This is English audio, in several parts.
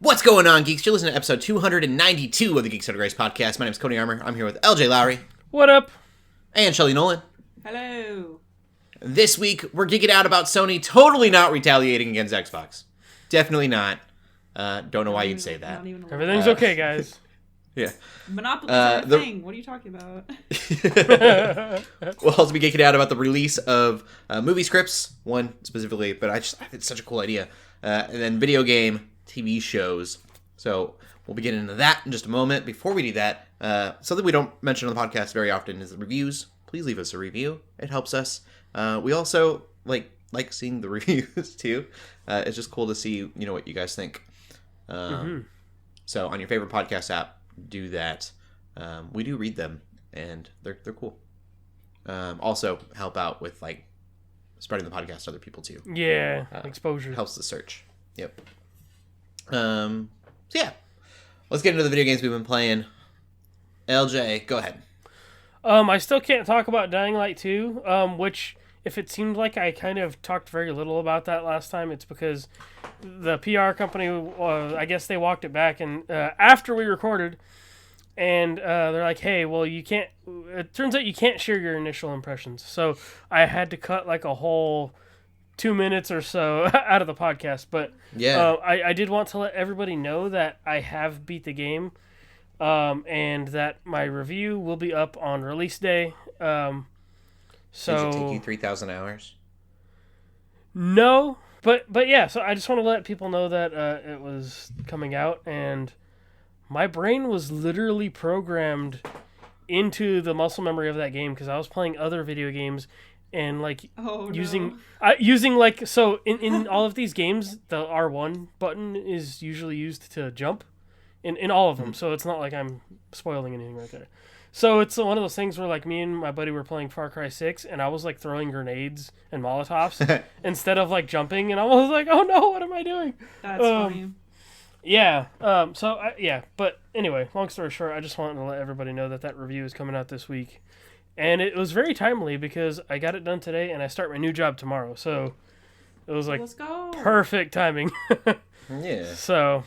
What's going on, geeks? You're listening to episode 292 of the Geeks Under Grace podcast. My name's Cody Armour. I'm here with Lj.Lowery. What up? And Shelley Nollan. Hello. This week, we're geeking out about Sony totally not retaliating against Xbox. Definitely not. Don't know why you'd say that. Everything's okay, guys. Yeah. Monopoly's our thing. What are you talking about? We'll also be geeking out about the release of movie scripts, one specifically, but I think it's such a cool idea. And then video game TV shows. So we'll be getting into that in just a moment. Before we do that, something we don't mention on the podcast very often is the reviews. Please leave us a review. It helps us. We also like seeing the reviews too. It's just cool to see what you guys think. So on your favorite podcast app, do that. We do read them, and they're cool. Also help out with spreading the podcast to other people too. Yeah, exposure helps the search. Yep. So yeah, let's get into the video games we've been playing. LJ, go ahead. I still can't talk about Dying Light 2, which, if it seemed like I kind of talked very little about that last time, it's because the PR company, I guess they walked it back, and after we recorded, and they're like, hey, well, you can't, it turns out you can't share your initial impressions, so I had to cut a whole 2 minutes or so out of the podcast, but yeah, I did want to let everybody know that I have beat the game, and that my review will be up on release day. So did it take you 3,000 hours? No, but yeah. So I just want to let people know that it was coming out, and my brain was literally programmed into the muscle memory of that game because I was playing other video games and using so in all of these games the R1 button is usually used to jump. In all of them, so it's not like I'm spoiling anything right there. So it's one of those things where me and my buddy were playing Far Cry 6, and I was throwing grenades and Molotovs instead of jumping, and I was like, oh no, what am I doing? That's funny. Yeah. Yeah. But anyway, long story short, I just wanted to let everybody know that review is coming out this week, and it was very timely because I got it done today, and I start my new job tomorrow. So it was Let's go. Perfect timing. Yeah. So.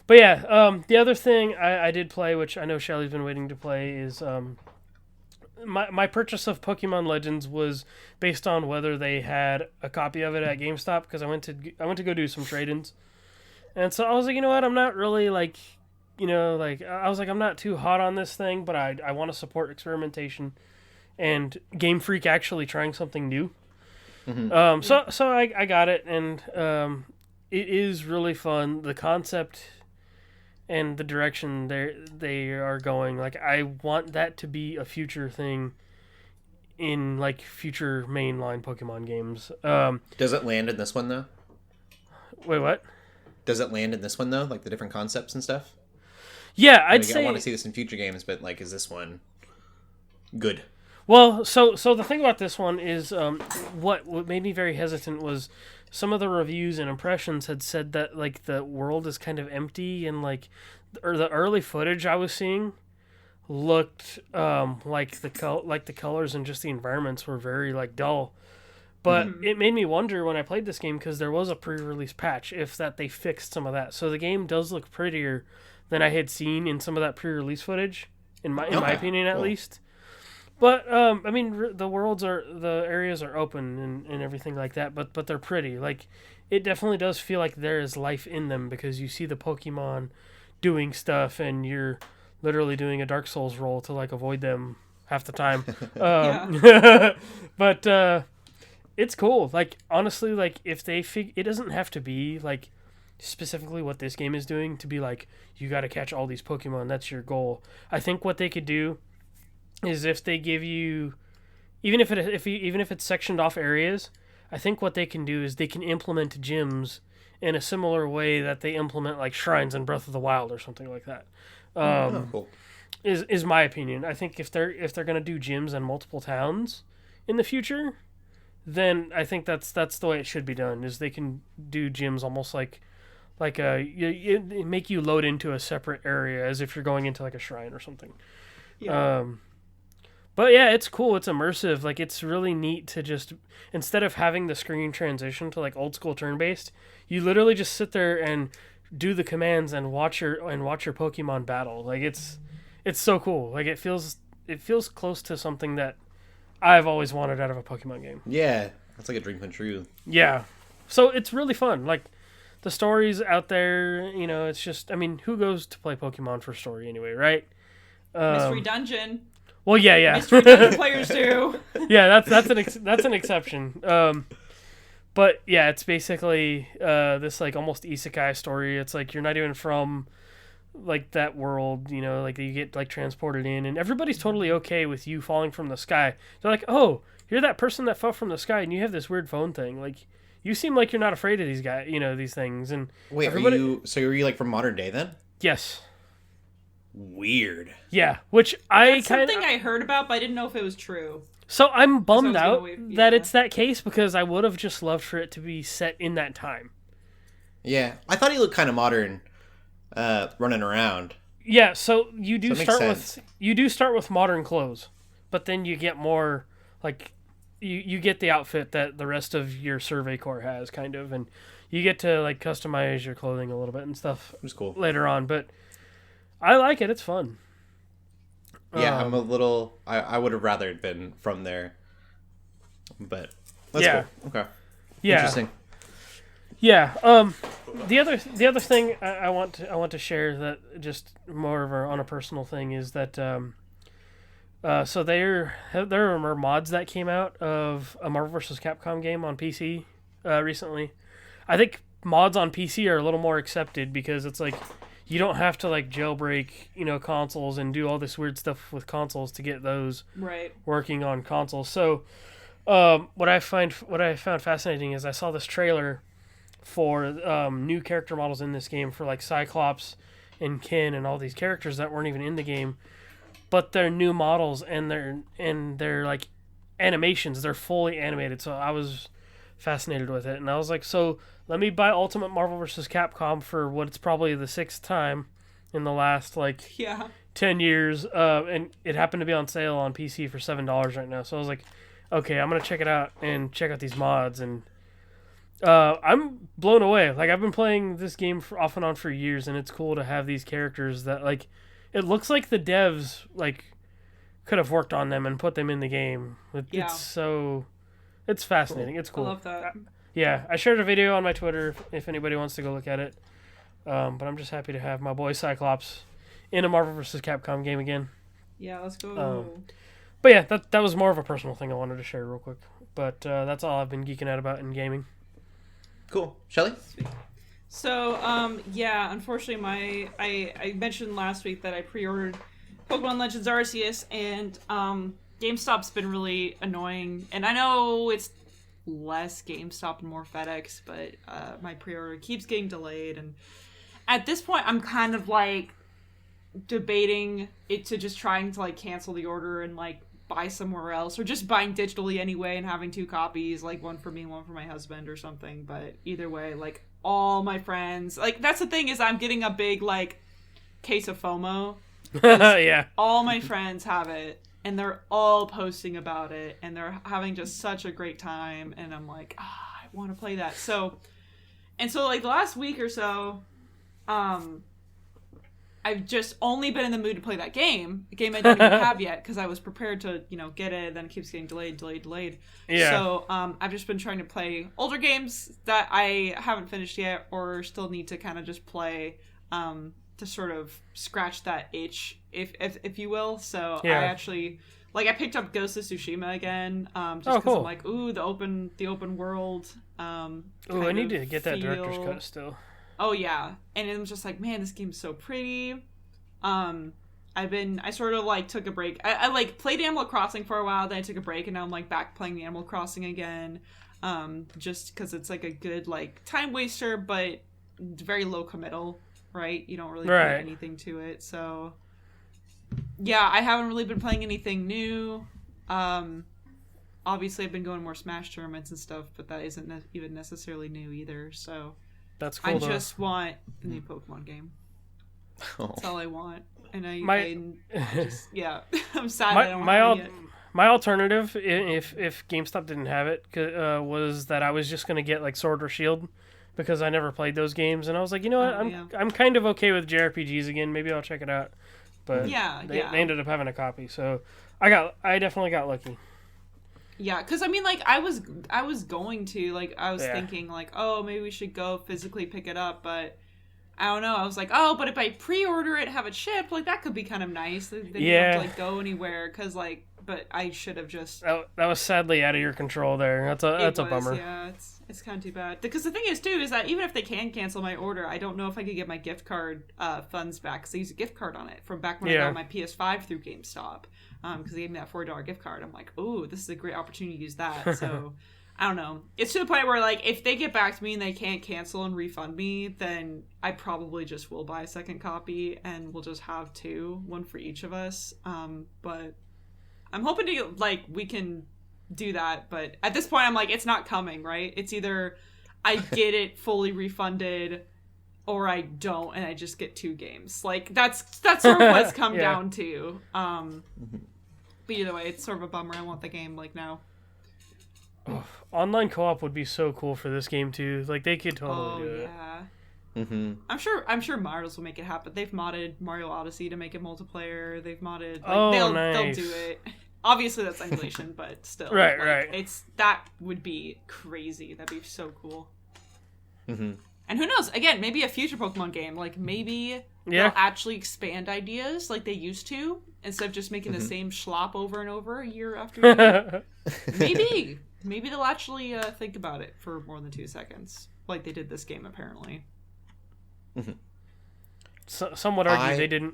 But yeah, the other thing I did play, which I know Shelley's been waiting to play, is my purchase of Pokemon Legends was based on whether they had a copy of it at GameStop, because I went to go do some trade-ins, and so I was like, you know what, I'm not really I was like, I'm not too hot on this thing, but I want to support experimentation and Game Freak actually trying something new. Mm-hmm. So I got it, and it is really fun. The concept and the direction they are going, I want that to be a future thing in future mainline Pokemon games. Does it land in this one though? Wait, what? Does it land in this one though? The different concepts and stuff? Yeah, I'd say I want to see this in future games, but is this one good? Well, so the thing about this one is what made me very hesitant was some of the reviews and impressions had said that the world is kind of empty, and or the early footage I was seeing looked the colors and just the environments were very dull. But it made me wonder when I played this game, because there was a pre-release patch, if they fixed some of that. So the game does look prettier than I had seen in some of that pre-release footage, in my opinion at least. But the areas are open and everything like that, but they're pretty. It definitely does feel like there is life in them, because you see the Pokemon doing stuff, and you're literally doing a Dark Souls roll to avoid them half the time. But it's cool. Honestly, if they it doesn't have to be specifically what this game is doing to be you got to catch all these Pokemon. That's your goal. I think what they could do is if they give you, even if it's sectioned off areas, I think what they can do is they can implement gyms in a similar way that they implement shrines in Breath of the Wild or something like that. Cool. Is my opinion. I think if they're gonna do gyms in multiple towns in the future, then I think that's the way it should be done. Is they can do gyms almost make you load into a separate area as if you're going into a shrine or something. Yeah. But yeah, it's cool. It's immersive. It's really neat to just, instead of having the screen transition to old school turn-based, you literally just sit there and do the commands and watch your Pokemon battle. Like it's so cool. Like it feels close to something that I've always wanted out of a Pokemon game. Yeah, that's like a dream come true. Yeah, so it's really fun. Like the story's out there. You know, it's just, I mean, who goes to play Pokemon for story anyway, right? Mystery Dungeon. Well, yeah. Mystery Dungeon players do. Yeah, that's an exception. But yeah, it's basically this like almost isekai story. It's like you're not even from like that world, you know, like you get like transported in, and everybody's totally okay with you falling from the sky. They're like, oh, you're that person that fell from the sky, and you have this weird phone thing. Like, you seem like you're not afraid of these guys, you know, these things. And wait, everybody... are you like from modern day then? Yes. Weird. Yeah, which That's something I heard about, but I didn't know if it was true. So I'm bummed out yeah. that it's that case, because I would have just loved for it to be set in that time. Yeah, I thought he looked kind of modern, running around. Yeah, so you do start with modern clothes, but then you get more like you get the outfit that the rest of your Survey Corps has, kind of, and you get to like customize your clothing a little bit and stuff. It was cool later on, but I like it. It's fun. Yeah, I'm a little... I would have rather been from there. But that's cool. Okay. Yeah. Interesting. Yeah. The other thing I want to share, that just more of on a personal thing, is that so there are mods that came out of a Marvel vs. Capcom game on PC recently. I think mods on PC are a little more accepted, because it's like you don't have to like jailbreak, you know, consoles and do all this weird stuff with consoles to get those working on consoles. So what I found fascinating is I saw this trailer for new character models in this game for like Cyclops and Ken and all these characters that weren't even in the game, but they're new models, and they're like animations. They're fully animated. So I was fascinated with it, and I was like, so let me buy Ultimate Marvel vs. Capcom for what it's probably the 6th time in the last 10 years, and it happened to be on sale on PC for $7 right now. So I was like, okay, I'm gonna check it out and check out these mods, and I'm blown away. Like, I've been playing this game off and on for years, and it's cool to have these characters that, like, it looks like the devs like could have worked on them and put them in the game. It's fascinating. It's cool. I love that. Yeah, I shared a video on my Twitter if anybody wants to go look at it. But I'm just happy to have my boy Cyclops in a Marvel vs. Capcom game again. Yeah, let's go. But yeah, that was more of a personal thing I wanted to share real quick. But that's all I've been geeking out about in gaming. Cool. Shelley? So, unfortunately I mentioned last week that I pre-ordered Pokemon Legends Arceus, and GameStop's been really annoying. And I know it's less GameStop and more FedEx, but my pre-order keeps getting delayed, and at this point I'm kind of like debating it to just trying to like cancel the order and like buy somewhere else, or just buying digitally anyway and having 2 copies, like one for me and one for my husband or something. But either way, like all my friends, like that's the thing, is I'm getting a big like case of FOMO. Yeah, all my friends have it, and they're all posting about it, and they're having just such a great time, and I'm like, I want to play that. So like the last week or so, I've just only been in the mood to play that game, a game I didn't even have yet, because I was prepared to, get it, then it keeps getting delayed. Yeah. So I've just been trying to play older games that I haven't finished yet, or still need to kind of just play, to sort of scratch that itch, if you will. So yeah. I actually, like, I picked up Ghost of Tsushima again, just because cool. I'm like, ooh, the open world. Ooh, I need to get that director's cut still. Oh yeah, and it was just like, man, this game's so pretty. I sort of like took a break. I like played Animal Crossing for a while, then I took a break, and now I'm like back playing the Animal Crossing again. Just because it's like a good like time waster, but very low committal, right? You don't really put anything to it. So yeah, I haven't really been playing anything new. Obviously I've been going more Smash tournaments and stuff, but that isn't even necessarily new either. So that's cool. I just want the new Pokemon game. That's all I want. And I'm sad I don't have it yet. My alternative, if GameStop didn't have it, was that I was just going to get like Sword or Shield because I never played those games, and I was like, you know what, I'm kind of okay with JRPGs again. Maybe I'll check it out. But they ended up having a copy, so I definitely got lucky. Yeah, because I mean, like, I was going to, like, I was thinking, like, oh, maybe we should go physically pick it up, but I don't know. I was like, oh, but if I pre-order it, have it shipped, like, that could be kind of nice. They don't have to, like, go anywhere, because, like, but I should have just... That was sadly out of your control there. That's a bummer. Yeah, it's kind of too bad. Because the thing is, too, is that even if they can cancel my order, I don't know if I could get my gift card funds back, because I used a gift card on it from back when I got my PS5 through GameStop. Because they gave me that $4 gift card. I'm like, oh, this is a great opportunity to use that. So, I don't know. It's to the point where, like, if they get back to me and they can't cancel and refund me, then I probably just will buy a second copy, and we'll just have two, one for each of us. But I'm hoping to, like, we can do that. But at this point, I'm like, it's not coming, right? It's either I get it fully refunded, or I don't, and I just get two games. Like, that's sort of what it's come down to. But either way, it's sort of a bummer. I want the game, like, now. Online co-op would be so cool for this game, too. Like, they could totally do it. Mm-hmm. I'm sure Mario's will make it happen. They've modded Mario Odyssey to make it multiplayer. They've modded... Like, they'll do it. Obviously, that's emulation, but still. Right. That would be crazy. That'd be so cool. Mm-hmm. And who knows? Again, maybe a future Pokemon game. Like, maybe they'll actually expand ideas like they used to, instead of just making the same schlop over and over year after year. Maybe they'll actually think about it for more than 2 seconds, like they did this game, apparently. Mm-hmm. Some would argue they didn't.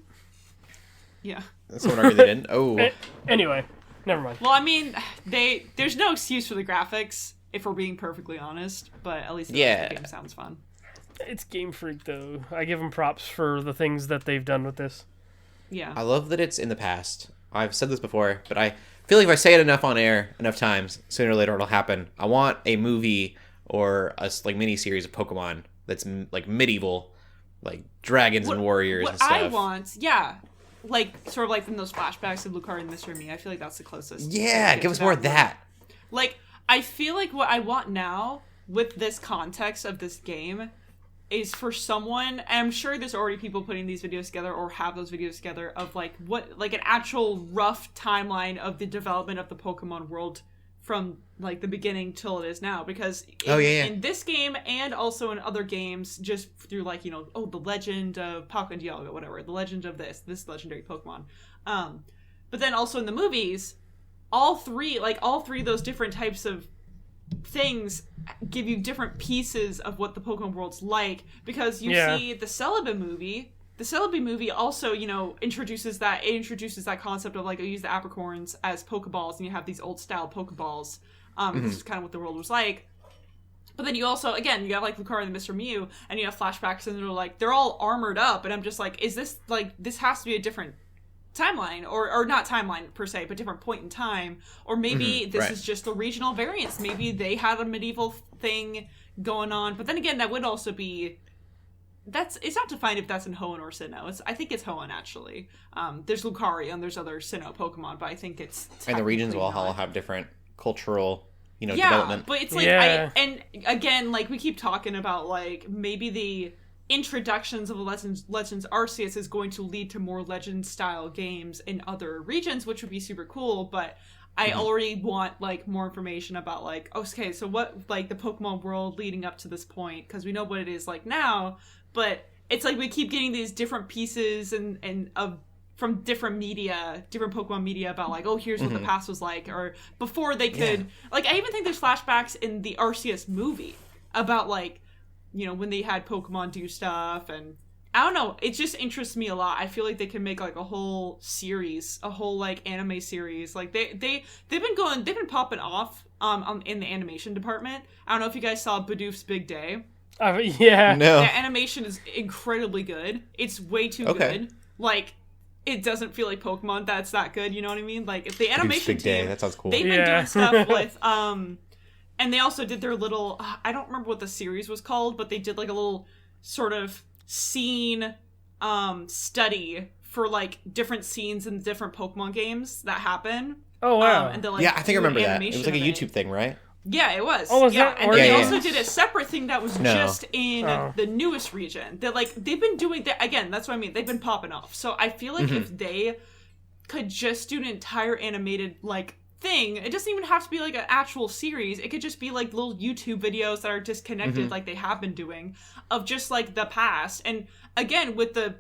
Yeah. Some would argue they didn't. Oh. Anyway, never mind. Well, I mean, there's no excuse for the graphics, if we're being perfectly honest, but at least the game sounds fun. It's Game Freak, though. I give them props for the things that they've done with this. Yeah. I love that it's in the past. I've said this before, but I feel like if I say it enough on air, enough times, sooner or later it'll happen. I want a movie or a mini series of Pokemon that's like medieval, like dragons and warriors and stuff. What I want, like sort of like from those flashbacks of Lucario and Mr. Me. I feel like that's the closest. Yeah, give us more of that. Like, I feel like what I want now with this context of this game is for someone, and I'm sure there's already people putting these videos together or have those videos together of like an actual rough timeline of the development of the Pokemon world from like the beginning till it is now, because in this game and also in other games, just through like, you know, the legend of Paco and Dialga, whatever, the legend of this legendary Pokemon, but then also in the movies, all three of those different types of things give you different pieces of what the Pokemon world's like, because you see the Celebi movie. The Celebi movie also, you know, introduces that concept of like, I use the apricorns as Pokeballs, and you have these old style Pokeballs. This is kind of what the world was like. But then you also, again, you have like Lucario and Mr. Mew, and you have flashbacks, and they're all armored up, and I'm just like, is this like, this has to be a different timeline, or not timeline per se, but different point in time, or maybe this is just the regional variants. Maybe they had a medieval thing going on, but then again, that would also be, it's not defined if that's in Hoenn or Sinnoh. I think it's Hoenn, actually. There's Lucario and there's other Sinnoh Pokemon, but I think it's and the regions will all have different cultural, you know, development. But it's like and again, like we keep talking about, like maybe the introductions of the Legends Arceus is going to lead to more Legend style games in other regions, which would be super cool, but I already want like more information about like, okay, so what, like the Pokemon world leading up to this point, because we know what it is like now, but it's like we keep getting these different pieces and of from different Pokemon media about like, here's what the past was like, or before they could like, I even think there's flashbacks in the Arceus movie about like, you know, when they had Pokemon do stuff, and I don't know, it just interests me a lot. I feel like they can make like a whole series, a whole like anime series. Like they've been popping off in the animation department. I don't know if you guys saw Bidoof's Big Day. Yeah. No. The animation is incredibly good. It's way too good. Like, it doesn't feel like Pokemon that's that good, you know what I mean? Like, if the animation Big Day, that sounds cool. They've been doing stuff with and they also did their little, I don't remember what the series was called, but they did like a little sort of scene study for like different scenes in different Pokemon games that happen. Oh wow. And like, I think I remember that. It was like a YouTube thing, right? Yeah, it was. Oh, was yeah, that? and then they Yeah, also yeah. did a separate thing that was No. just in Oh. the newest region. That like they've been doing that again. That's what I mean. They've been popping off. So I feel like if they could just do an entire animated like thing, it doesn't even have to be like an actual series. It could just be like little YouTube videos that are disconnected, like they have been doing, of just like the past. And again, with the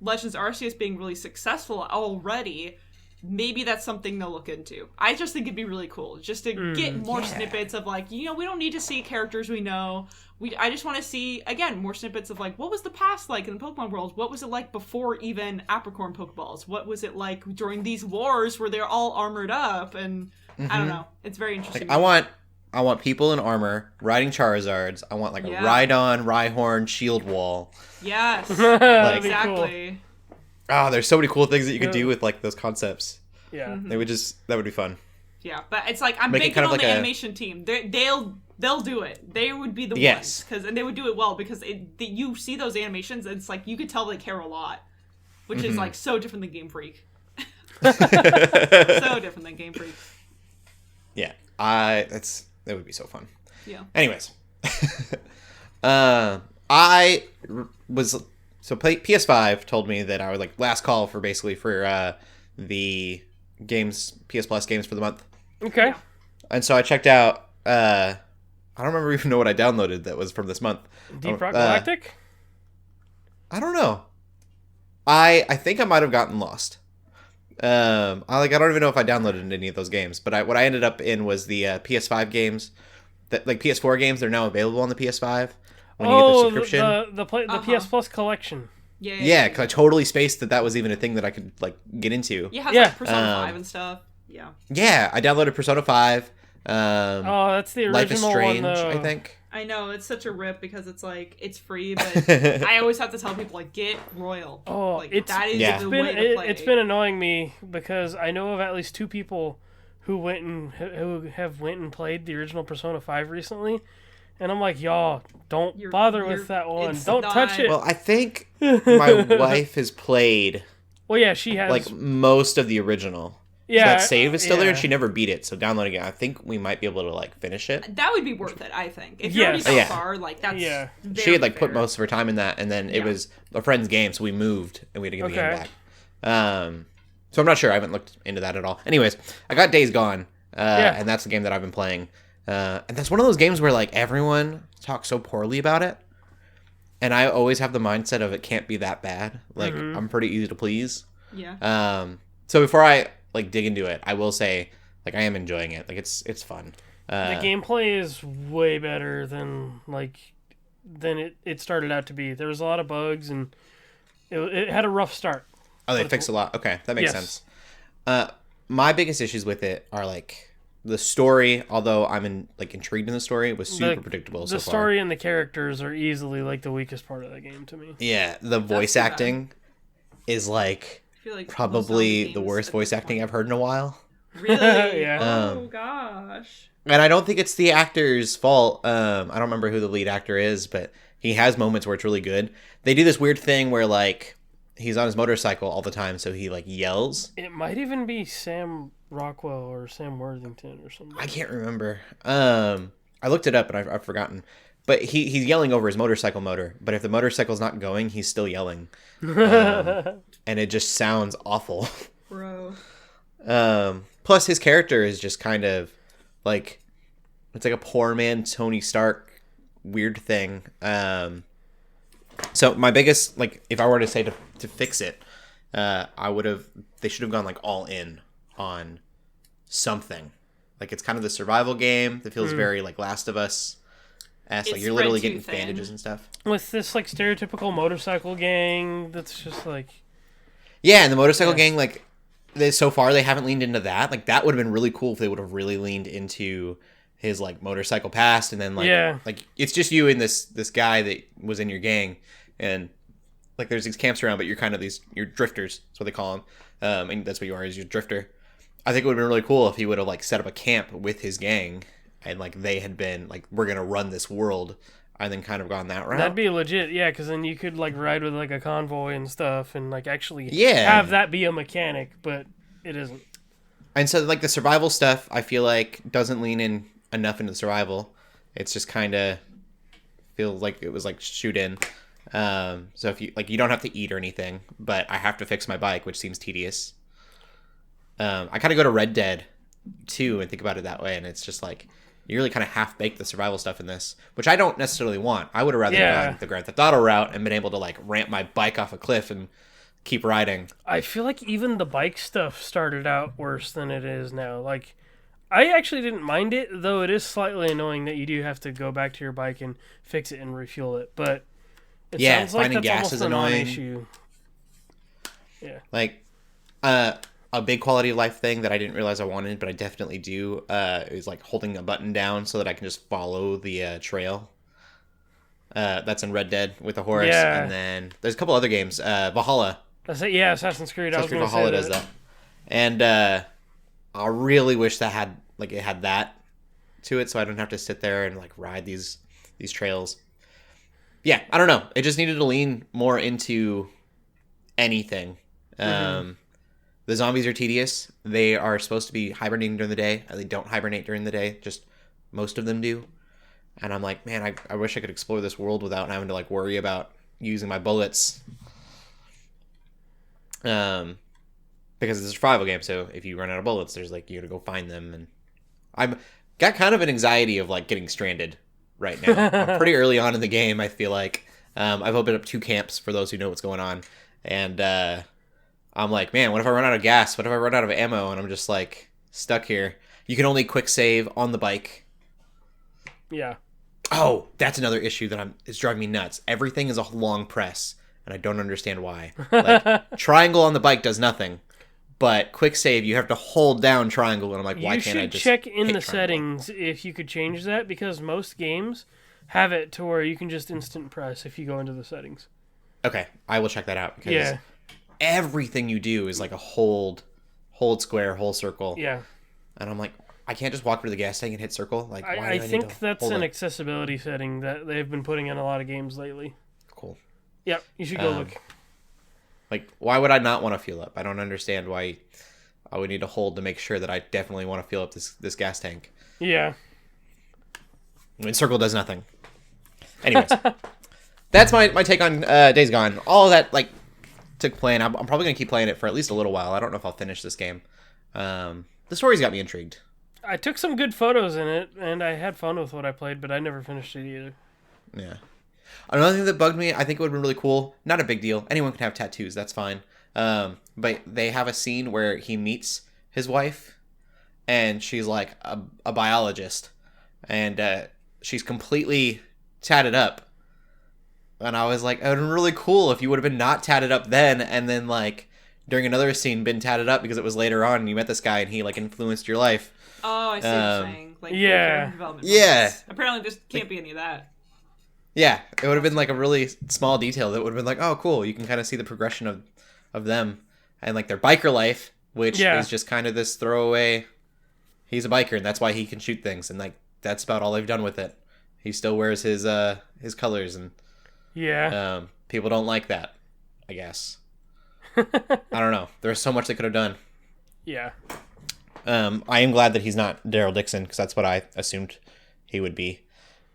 Legends Arceus being really successful already. Maybe that's something they'll look into. I just think it'd be really cool just to get more snippets of like, we don't need to see characters we know. I just want to see, again, more snippets of like, what was the past like in the Pokemon world? What was it like before even Apricorn Pokeballs? What was it like during these wars where they're all armored up? And I don't know. It's very interesting. Like, I want people in armor riding Charizards. I want like a Rhydon, Rhyhorn, Shield Wall. Yes. That'd be Exactly. Oh, there's so many cool things that you could do with like those concepts. Yeah. That would be fun. Yeah, but it's like I'm Make it banking kind of on like the a- animation team. They'll do it. They would be the Yes. ones and they would do it well because you see those animations. And it's like you could tell they care a lot, which is like so different than Game Freak. So different than Game Freak. Yeah, that would be so fun. Yeah. Anyways, PS5 told me that I was like last call for the games, PS Plus games for the month. Okay. And so I checked out, I don't remember even know what I downloaded that was from this month. Deep Rock Galactic? I don't know. I think I might have gotten lost. I don't even know if I downloaded any of those games, but what I ended up in was the PS5 games, that like PS4 games. They're now available on the PS5 when you get the subscription. The PS Plus collection. Yeah, because I totally spaced that was even a thing that I could like get into. Yeah, it has like Persona 5 and stuff. Yeah. Yeah, I downloaded Persona 5. That's the original Life is Strange, one, I think. I know, it's such a rip because it's like, it's free, but I always have to tell people, like, get Royal. Oh, like, that is Yeah. the way to play. It's been annoying me because I know of at least two people who have went and played the original Persona 5 recently, and I'm like, y'all, don't bother with that one. Don't touch it. Well, I think my wife has played Well, yeah, she has like most of the original. Yeah, so that save is still there, yeah. and she never beat it. So downloading it, I think we might be able to like finish it. That would be worth it, I think. If you're Yes. already so far, like, that's Yeah. She had like fair. put most of her time in that, and then it was a friend's game, so we moved and we had to give the game back. So I'm not sure. I haven't looked into that at all. Anyways, I got Days Gone, and that's the game that I've been playing. And that's one of those games where like everyone talks so poorly about it, and I always have the mindset of it can't be that bad. Like I'm pretty easy to please. Yeah. So before I like dig into it, I will say like I am enjoying it. Like it's fun. the gameplay is way better than it started out to be. There was a lot of bugs and it had a rough start. Oh, they fixed a lot. Okay, that makes sense. My biggest issues with it are like the story. Although I'm intrigued in the story, it was super predictable so far. The story and the characters are easily like the weakest part of the game to me. Yeah, the voice too bad. acting is like I feel like probably most the games worst at voice this acting point. I've heard in a while. Really? Yeah. Oh, gosh. And I don't think it's the actor's fault. I don't remember who the lead actor is, but he has moments where it's really good. They do this weird thing where like he's on his motorcycle all the time, so he like yells. It might even be Sam Rockwell or Sam Worthington or something. I can't remember. I looked it up and I've forgotten. But he's yelling over his motorcycle motor. But if the motorcycle's not going, he's still yelling. And it just sounds awful. Bro. Plus, his character is just kind of like it's like a poor man Tony Stark weird thing. So my biggest like if I were to say to fix it, they should have gone like all in on something. Like it's kind of the survival game that feels very like Last of Us. Like It's you're literally spread too getting thin. bandages and stuff. With this like stereotypical motorcycle gang that's just like Yeah, and the motorcycle gang, like, so far they haven't leaned into that. Like, that would have been really cool if they would have really leaned into his, like, motorcycle past. And then, like, it's just you and this guy that was in your gang. And, like, there's these camps around, but you're kind of you're drifters. That's what they call them. And that's what you are, is you're a drifter. I think it would have been really cool if he would have, like, set up a camp with his gang. And, like, they had been, like, we're going to run this world. And then kind of gone that route. that'd be legit, yeah, because then you could like ride with like a convoy and stuff, and like actually Yeah. have that be a mechanic, but it isn't. And so, like, the survival stuff, I feel like, doesn't lean in enough into the survival. It's just kind of feels like it was like shoot in. So if you like, you don't have to eat or anything, but I have to fix my bike, which seems tedious. I kind of go to Red Dead 2 and think about it that way, and it's just like you really kind of half-baked the survival stuff in this, which I don't necessarily want. I would have rather gone the Grand Theft Auto route and been able to like ramp my bike off a cliff and keep riding. I feel like even the bike stuff started out worse than it is now. Like, I actually didn't mind it, though it is slightly annoying that you do have to go back to your bike and fix it and refuel it. But it sounds like finding that's gas almost is a annoying. non-issue. Yeah. Like, a big quality of life thing that I didn't realize I wanted, but I definitely do, is like holding a button down so that I can just follow the trail. That's in Red Dead with the horse. Yeah. And then there's a couple other games. Valhalla. That's it. Yeah, Assassin's Creed. Assassin's Creed Valhalla does that. And I really wish that it had that to it, so I don't have to sit there and like ride these trails. Yeah, I don't know. It just needed to lean more into anything. The zombies are tedious. They are supposed to be hibernating during the day. They don't hibernate during the day. Just most of them do. And I'm like, man, I wish I could explore this world without having to like worry about using my bullets. Because it's a survival game, so if you run out of bullets, there's like you gotta go find them, and I've got kind of an anxiety of like getting stranded right now. I'm pretty early on in the game. I feel like I've opened up 2 camps for those who know what's going on, and I'm like, man, what if I run out of gas? What if I run out of ammo? And I'm just like stuck here. You can only quick save on the bike. Yeah. Oh, that's another issue that it's driving me nuts. Everything is a long press, and I don't understand why. Like, triangle on the bike does nothing, but quick save, you have to hold down triangle, and I'm like, why can't I just You should check in hit the triangle? settings if you could change that, because most games have it to where you can just instant press if you go into the settings. Okay, I will check that out, because everything you do is like a hold square, hold circle. Yeah. And I'm like, I can't just walk over to the gas tank and hit circle? Like, why do I need think to that's hold an it? accessibility setting that they've been putting in a lot of games lately. Cool. Yep, you should go look. Like, why would I not want to fuel up? I don't understand why I would need to hold to make sure that I definitely want to fuel up this gas tank. Yeah. I mean, circle does nothing. Anyways, that's my take on Days Gone. All of that, like, took playing. I'm probably going to keep playing it for at least a little while. I don't know if I'll finish this game. The story's got me intrigued. I took some good photos in it, and I had fun with what I played, but I never finished it either. Yeah. Another thing that bugged me, I think it would have been really cool. Not a big deal. Anyone can have tattoos. That's fine. But they have a scene where he meets his wife, and she's like a biologist, and she's completely tatted up. And I was like, it would have been really cool if you would have been not tatted up then, and then like during another scene been tatted up because it was later on and you met this guy and he like influenced your life. Oh, I see what you're saying. Like, yeah. development Yeah. moments. Apparently, there can't be any of that. Yeah, it would have been like a really small detail that would have been like, oh, cool. You can kind of see the progression of them and like their biker life, which is just kind of this throwaway. He's a biker and that's why he can shoot things, and like that's about all they've done with it. He still wears his colors, and people don't like that, I guess. I don't know. There's so much they could have done. Yeah. I am glad that he's not Daryl Dixon, because that's what I assumed he would be.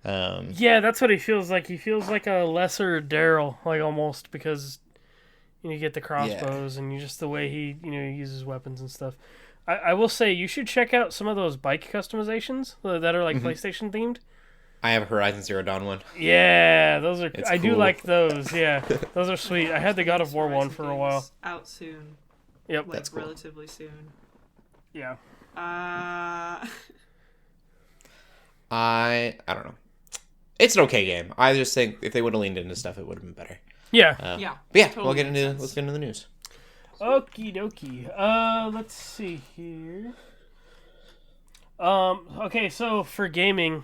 Yeah, that's what he feels like. He feels like a lesser Daryl, like almost, because you get the crossbows and just the way he uses weapons and stuff. I will say you should check out some of those bike customizations that are like PlayStation themed. I have a Horizon Zero Dawn one. Yeah, those are. It's I do cool. like those. Yeah, those are sweet. I had the God of War one for a while. Out soon. Yep, Like, That's cool. relatively soon. yeah. Uh, I don't know. It's an okay game. I just think if they would have leaned into stuff, it would have been better. Yeah. yeah. But yeah, Totally makes sense. let's get into the news. Okie dokie. Let's see here. Okay, so for gaming,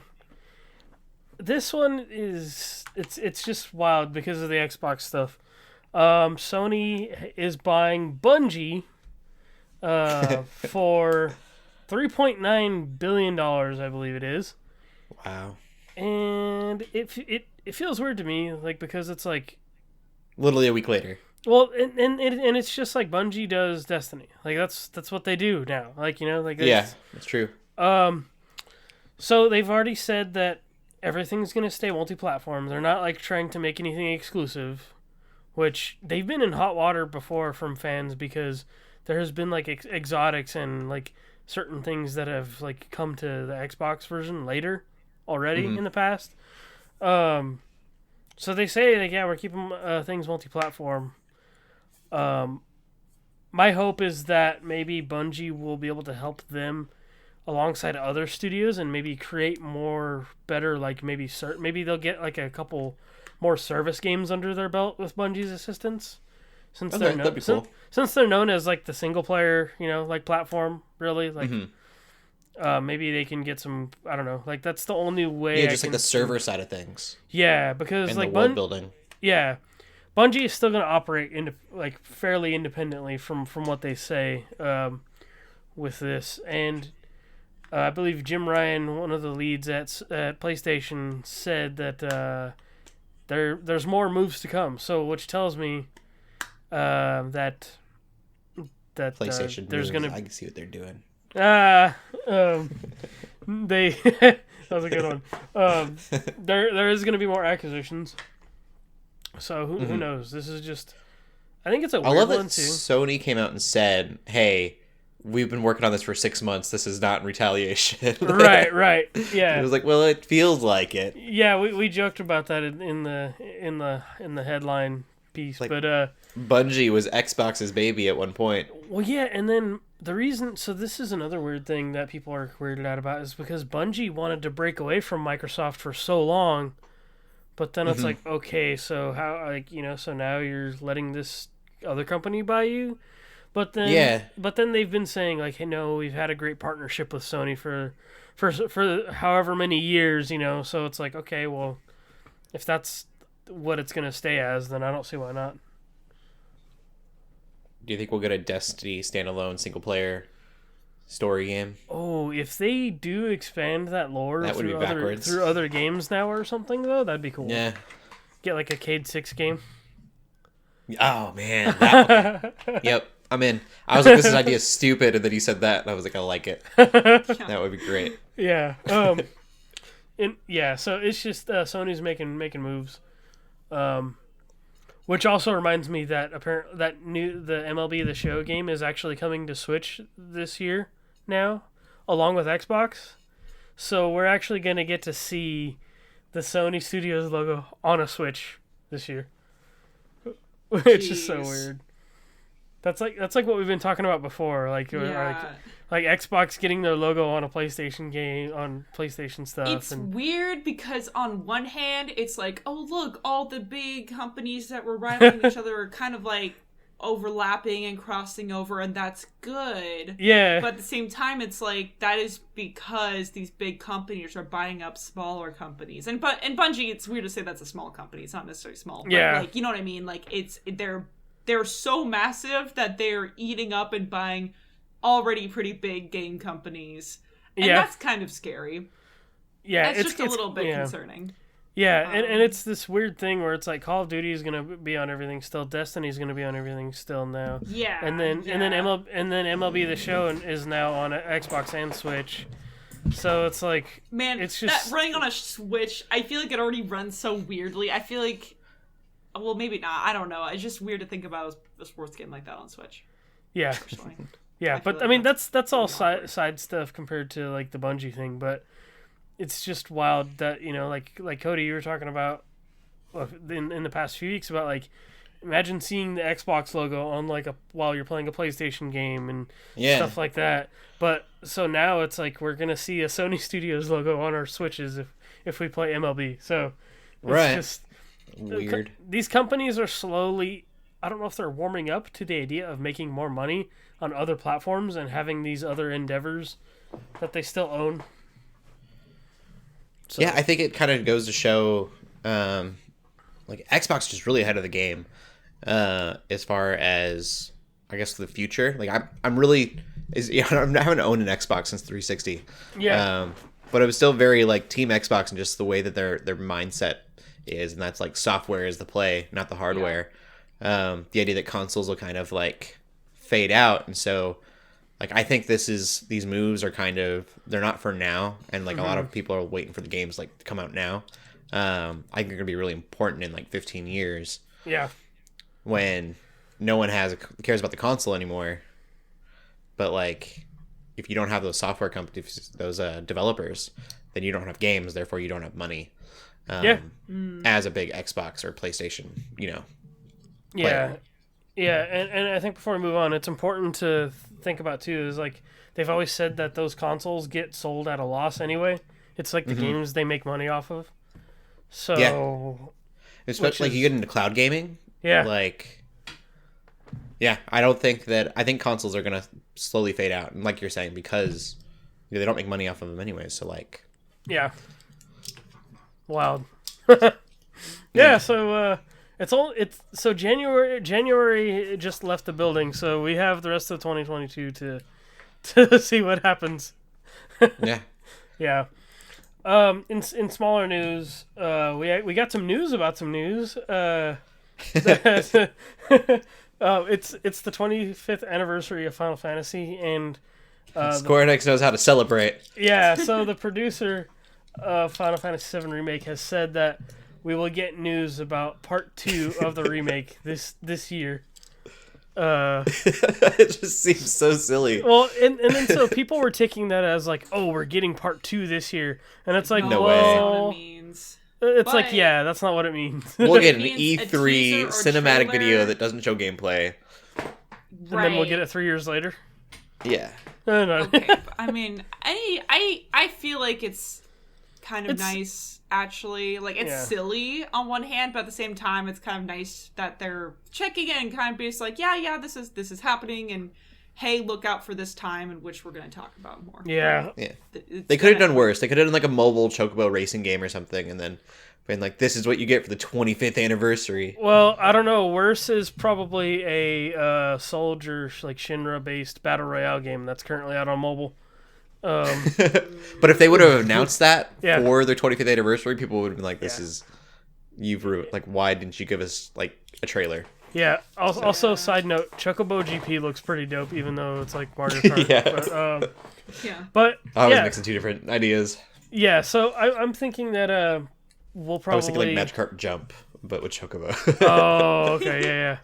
this one is it's just wild because of the Xbox stuff. Sony is buying Bungie for $3.9 billion, I believe it is. Wow. And it feels weird to me, like, because it's like, Literally a week later. well, and it's just like Bungie does Destiny. Like that's what they do now. Like, like Yeah, that's true. So they've already said that everything's going to stay multi-platform. They're not like trying to make anything exclusive, which they've been in hot water before from fans because there has been like exotics and like certain things that have like come to the Xbox version later already in the past. So they say like, yeah, we're keeping things multi-platform. My hope is that maybe Bungie will be able to help them alongside other studios and maybe create more better, like maybe they'll get like a couple more service games under their belt with Bungie's assistance, since that'd be cool. Since they're known as like the single player, like platform, really, like maybe they can get some, I don't know, like that's the only way. Yeah, just like the server side of things. Yeah, because and like the world building. Yeah, Bungie is still going to operate like fairly independently from what they say with this, and I believe Jim Ryan, one of the leads at PlayStation, said that there's more moves to come. So, which tells me that PlayStation there's going to. I can see what they're doing. They that was a good one. There is going to be more acquisitions. So who knows? This is just. I think it's a weird I love that one too. Sony came out and said, "Hey, we've been working on this for 6 months. This is not in retaliation." Right. Yeah. It was like, well, it feels like it. Yeah, we joked about that in the headline piece, Like, but Bungie was Xbox's baby at one point. well, yeah, and then the reason. So this is another weird thing that people are weirded out about is because Bungie wanted to break away from Microsoft for so long, but then it's like, okay, so how, like, so now you're letting this other company buy you. But then they've been saying like, hey, no, we've had a great partnership with Sony for however many years, So it's like, okay, well, if that's what it's gonna stay as, then I don't see why not. Do you think we'll get a Destiny standalone single player story game? Oh, if they do expand that lore That would be backwards. through other games now or something, though, that'd be cool. Yeah. Get like a Cade 6 game. Oh man. Yep. I'm in. I was like, this idea is stupid, and then you said that, and I was like, I like it. That would be great. Yeah. So it's just Sony's making moves. Which also reminds me that the MLB The Show game is actually coming to Switch this year now, along with Xbox. So we're actually going to get to see the Sony Studios logo on a Switch this year. Which is so weird. That's like what we've been talking about before, like Xbox getting their logo on a PlayStation game, on PlayStation stuff. It's weird because on one hand, it's like, oh look, all the big companies that were rivaling each other are kind of like overlapping and crossing over, and that's good. Yeah. But at the same time, it's like that is because these big companies are buying up smaller companies, and Bungie, it's weird to say that's a small company. It's not necessarily small. But like, you know what I mean? Like they're so massive that they're eating up and buying already pretty big game companies. And that's kind of scary. Yeah, it's just a little bit concerning. Yeah, and it's this weird thing where it's like Call of Duty is going to be on everything still, Destiny's going to be on everything still now. Yeah. And then MLB The Show is now on Xbox and Switch. So it's like, man, it's just that running on a Switch, I feel like it already runs so weirdly. I feel like, well, maybe not. I don't know. It's just weird to think about a sports game like that on Switch. Yeah. Personally. Yeah, but I mean that's all side stuff compared to like the Bungie thing, but it's just wild that, like Cody, you were talking about in the past few weeks about like, imagine seeing the Xbox logo on like while you're playing a PlayStation game and stuff like that. But so now it's like we're gonna see a Sony Studios logo on our Switches if we play MLB. So it's just weird. These companies are slowly, I don't know if they're warming up to the idea of making more money on other platforms and having these other endeavors that they still own. So. Yeah, I think it kind of goes to show, like Xbox is just really ahead of the game, as far as I guess the future. Like I haven't owned an Xbox since 360. Yeah. But I was still very like Team Xbox and just the way that their mindset is, and that's like software is the play, not the hardware. The idea that consoles will kind of like fade out, and so like I think these moves are kind of they're not for now, and like a lot of people are waiting for the games like to come out now. I think they're gonna be really important in like 15 years. Yeah. When no one cares about the console anymore, but like if you don't have those software companies, those developers, then you don't have games. Therefore, you don't have money. As a big Xbox or PlayStation, player. Yeah, and I think before we move on, it's important to think about too is like they've always said that those consoles get sold at a loss anyway. It's like the games they make money off of. So, especially like you get into cloud gaming. Yeah, I think consoles are gonna slowly fade out, and like you're saying, because they don't make money off of them anyway. So like, wild. So so January just left the building, so we have the rest of 2022 to see what happens. Yeah. In smaller news, we got some news about some news. It's the 25th anniversary of Final Fantasy, and Square Enix knows how to celebrate. Yeah, so the producer of Final Fantasy VII Remake has said that we will get news about Part 2 of the remake this year. It just seems so silly. Well, and then so people were taking that as like, oh, we're getting Part 2 this year, and it's like, no way. That's not what it means. It's like, yeah, that's not what it means. We'll get an means E3 cinematic trailer. video that doesn't show gameplay. And then we'll get it 3 years later. Yeah. No. Okay, I mean, I feel like it's kind of nice, actually. Like, it's silly on one hand, but at the same time, it's kind of nice that they're checking it and kind of being like, yeah, this is happening, and hey, look out for this time in which we're going to talk about more. Yeah. Right? Yeah. They could have done worse. They could have done like a mobile Chocobo racing game or something, and then been like, this is what you get for the 25th anniversary. Well, I don't know. Worse is probably a soldier, like Shinra-based battle royale game that's currently out on mobile. But if they would have announced that Yeah. for their 25th anniversary, people would have been like, this is... You've ruined... Like, why didn't you give us, like, a trailer? Yeah. Also, side note, Chocobo GP looks pretty dope, even though it's like Mario Kart. Yeah. But I was mixing two different ideas. Yeah, so I'm thinking that we'll probably... I was thinking like Magic Carp Jump, but with Chocobo. Oh, okay, yeah.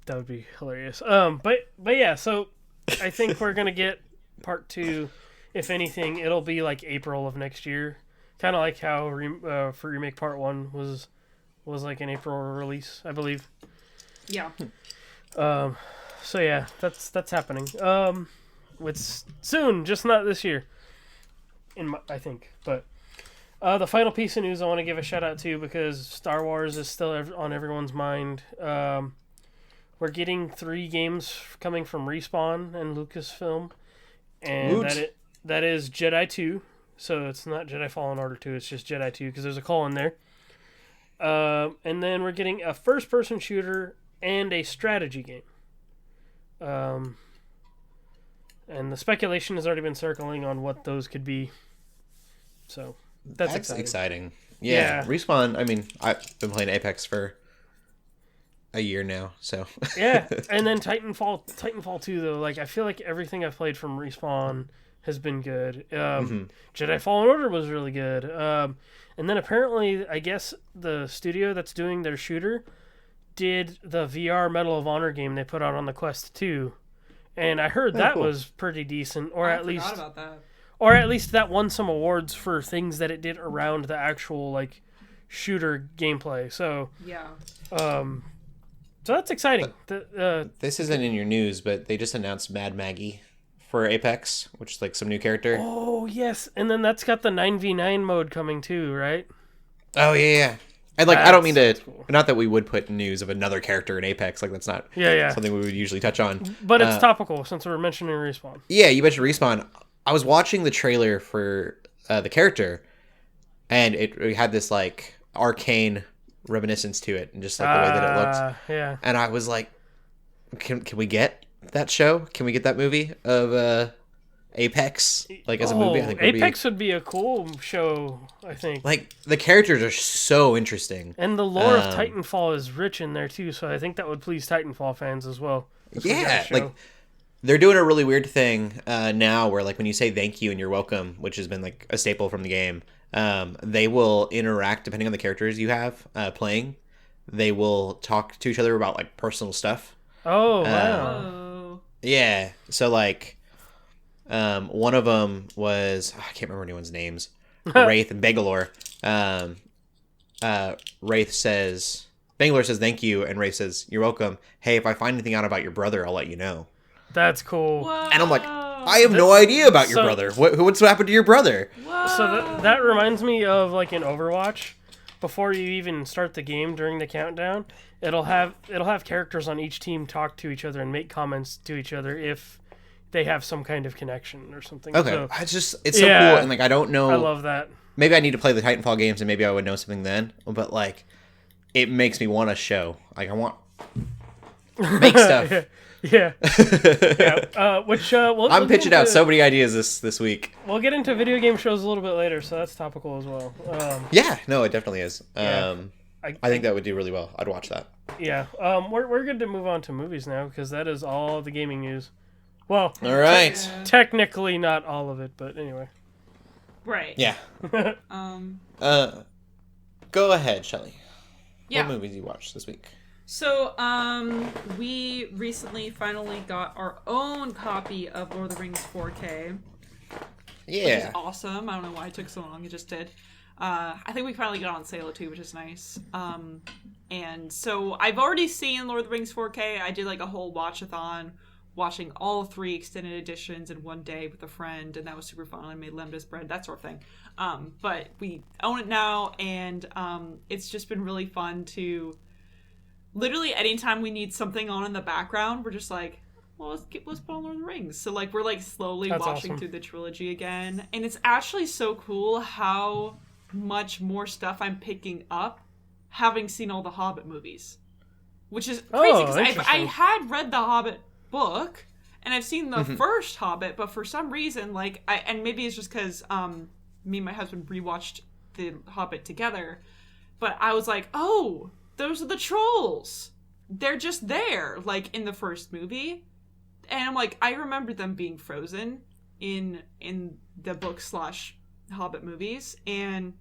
That would be hilarious. But yeah, so I think we're gonna get Part 2. If anything, it'll be like April of next year. Kind of like how for Remake Part 1 was like an April release, I believe. Yeah. So yeah, that's happening. It's soon, just not this year. I think. But the final piece of news I want to give a shout out to, because Star Wars is still on everyone's mind. We're getting 3 games coming from Respawn and Lucasfilm, and that is Jedi 2. So it's not Jedi Fallen Order 2, it's just Jedi 2, because there's a colon there. And then we're getting a first-person shooter and a strategy game. And the speculation has already been circling on what those could be. So that's exciting. Yeah. Respawn, I mean, I've been playing Apex for a year now, so. Yeah, and then Titanfall 2, though, like, I feel like everything I've played from Respawn has been good. Jedi Fallen Order was really good. And then apparently, I guess the studio that's doing their shooter did the VR Medal of Honor game they put out on the Quest 2. And I heard that was pretty decent, or I at least forgot about that. Or at least that won some awards for things that it did around the actual like shooter gameplay. So yeah. So that's exciting. This isn't in your news, but they just announced Mad Maggie for Apex, which is like some new character. Oh yes, and then that's got the 9v9 mode coming too, right? Oh yeah. And like, I don't mean to, not that we would put news of another character in Apex, like that's not something we would usually touch on. But it's topical since we're mentioning Respawn. Yeah, you mentioned Respawn. I was watching the trailer for the character, and it had this like arcane reminiscence to it, and just like the way that it looked. Yeah. And I was like, can we get that show? Can we get that movie of Apex, like as a movie. I think Apex would be a cool show, I think. Like the characters are so interesting, and the lore of Titanfall is rich in there too. So I think that would please Titanfall fans as well. Yeah, like they're doing a really weird thing now, where like when you say thank you and you're welcome, which has been like a staple from the game, they will interact depending on the characters you have playing. They will talk to each other about like personal stuff. Oh wow! Yeah, so like. One of them was I can't remember anyone's names. Wraith and Bangalore. Wraith says Bangalore says thank you, and Wraith says you're welcome. Hey, if I find anything out about your brother, I'll let you know. That's cool. Whoa. And I'm like, I have no idea about your brother. What's happened to your brother? Whoa. So that reminds me of like in Overwatch. Before you even start the game during the countdown, it'll have characters on each team talk to each other and make comments to each other if they have some kind of connection or something. Okay, so, it's so cool, and like I don't know. I love that. Maybe I need to play the Titanfall games, and maybe I would know something then. But like, it makes me want a show. Like I want make stuff. Yeah. Which I'm pitching out so many ideas this week. We'll get into video game shows a little bit later, so that's topical as well. Yeah, no, it definitely is. Yeah. I think that would do really well. I'd watch that. Yeah. We're good to move on to movies now because that is all the gaming news. Well, all right. Technically not all of it, but anyway. Right. Yeah. Go ahead, Shelley. Yeah. What movies you watched this week? So, we recently finally got our own copy of Lord of the Rings 4K. Yeah. Which is awesome. I don't know why it took so long. It just did. I think we finally got on sale too, which is nice. And so I've already seen Lord of the Rings 4K. I did like a whole watch-a-thon, watching all 3 extended editions in one day with a friend, and that was super fun. I made lemon bread, that sort of thing. But we own it now, and it's just been really fun to literally anytime we need something on in the background, we're just like, well, let's put on Lord of the Rings. So like we're like slowly watching through the trilogy again, and it's actually so cool how much more stuff I'm picking up having seen all the Hobbit movies, which is crazy because I had read the Hobbit book and I've seen the first Hobbit, but for some reason like and maybe it's just because me and my husband rewatched the Hobbit together, but I was like, oh, those are the trolls, they're just there like in the first movie, and I'm like, I remember them being frozen in the book / Hobbit movies, and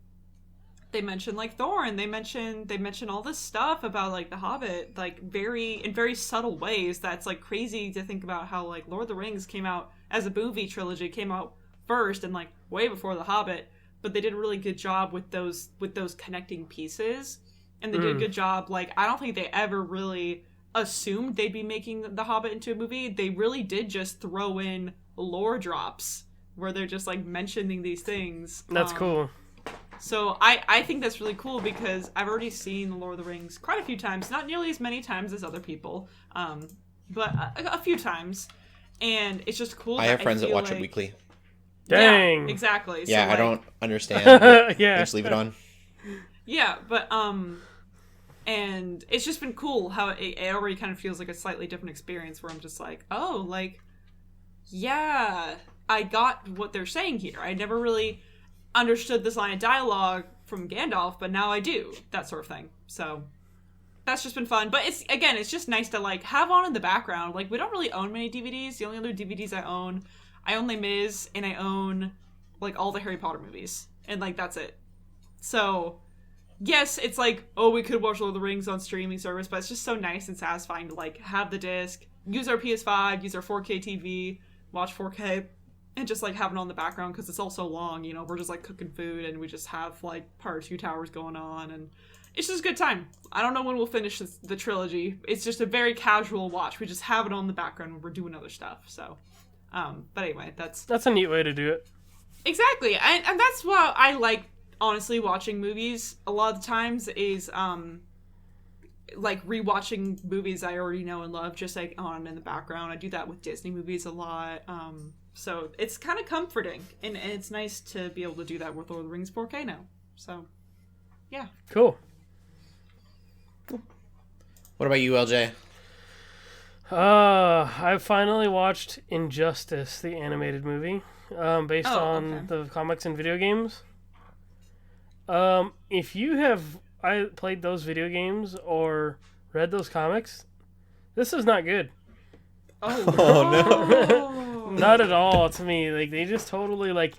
they mention like Thorin, they mention all this stuff about like the Hobbit, like in very subtle ways. That's like crazy to think about how like Lord of the Rings came out as a movie trilogy, came out first and like way before the Hobbit, but they did a really good job with those connecting pieces, and they did a good job. Like I don't think they ever really assumed they'd be making the Hobbit into a movie. They really did just throw in lore drops where they're just like mentioning these things. That's cool. So I think that's really cool because I've already seen The Lord of the Rings quite a few times, not nearly as many times as other people, but a few times, and it's just cool. I have friends that watch it weekly. Dang. Yeah, exactly. Yeah, so, I don't understand. Yeah. Just leave it on. Yeah, but and it's just been cool how it already kind of feels like a slightly different experience where I'm just like, oh, like, yeah, I got what they're saying here. I never really understood this line of dialogue from Gandalf, but now I do, that sort of thing. So that's just been fun. But it's just nice to like have on in the background. Like we don't really own many DVDs. The only other DVDs I own Les Mis, and I own like all the Harry Potter movies, and like that's it. So yes, it's like, oh, we could watch Lord of the Rings on streaming service, but it's just so nice and satisfying to like have the disc, use our PS5, use our 4K TV, watch 4K, and just like have it on the background because it's all so long, you know, we're just like cooking food and we just have like part of Two Towers going on, and it's just a good time. I don't know when we'll finish the trilogy. It's just a very casual watch. We just have it on the background when we're doing other stuff. So, but anyway, that's a neat way to do it. Exactly, and that's what I like. Honestly, watching movies a lot of the times is like rewatching movies I already know and love, just like on in the background. I do that with Disney movies a lot. So it's kind of comforting, and it's nice to be able to do that with Lord of the Rings 4K now. So, yeah. Cool. What about you, LJ? I finally watched Injustice, the animated movie, based on the comics and video games. If you have played those video games or read those comics, this is not good. Oh, no. Not at all to me. Like, they just totally, like,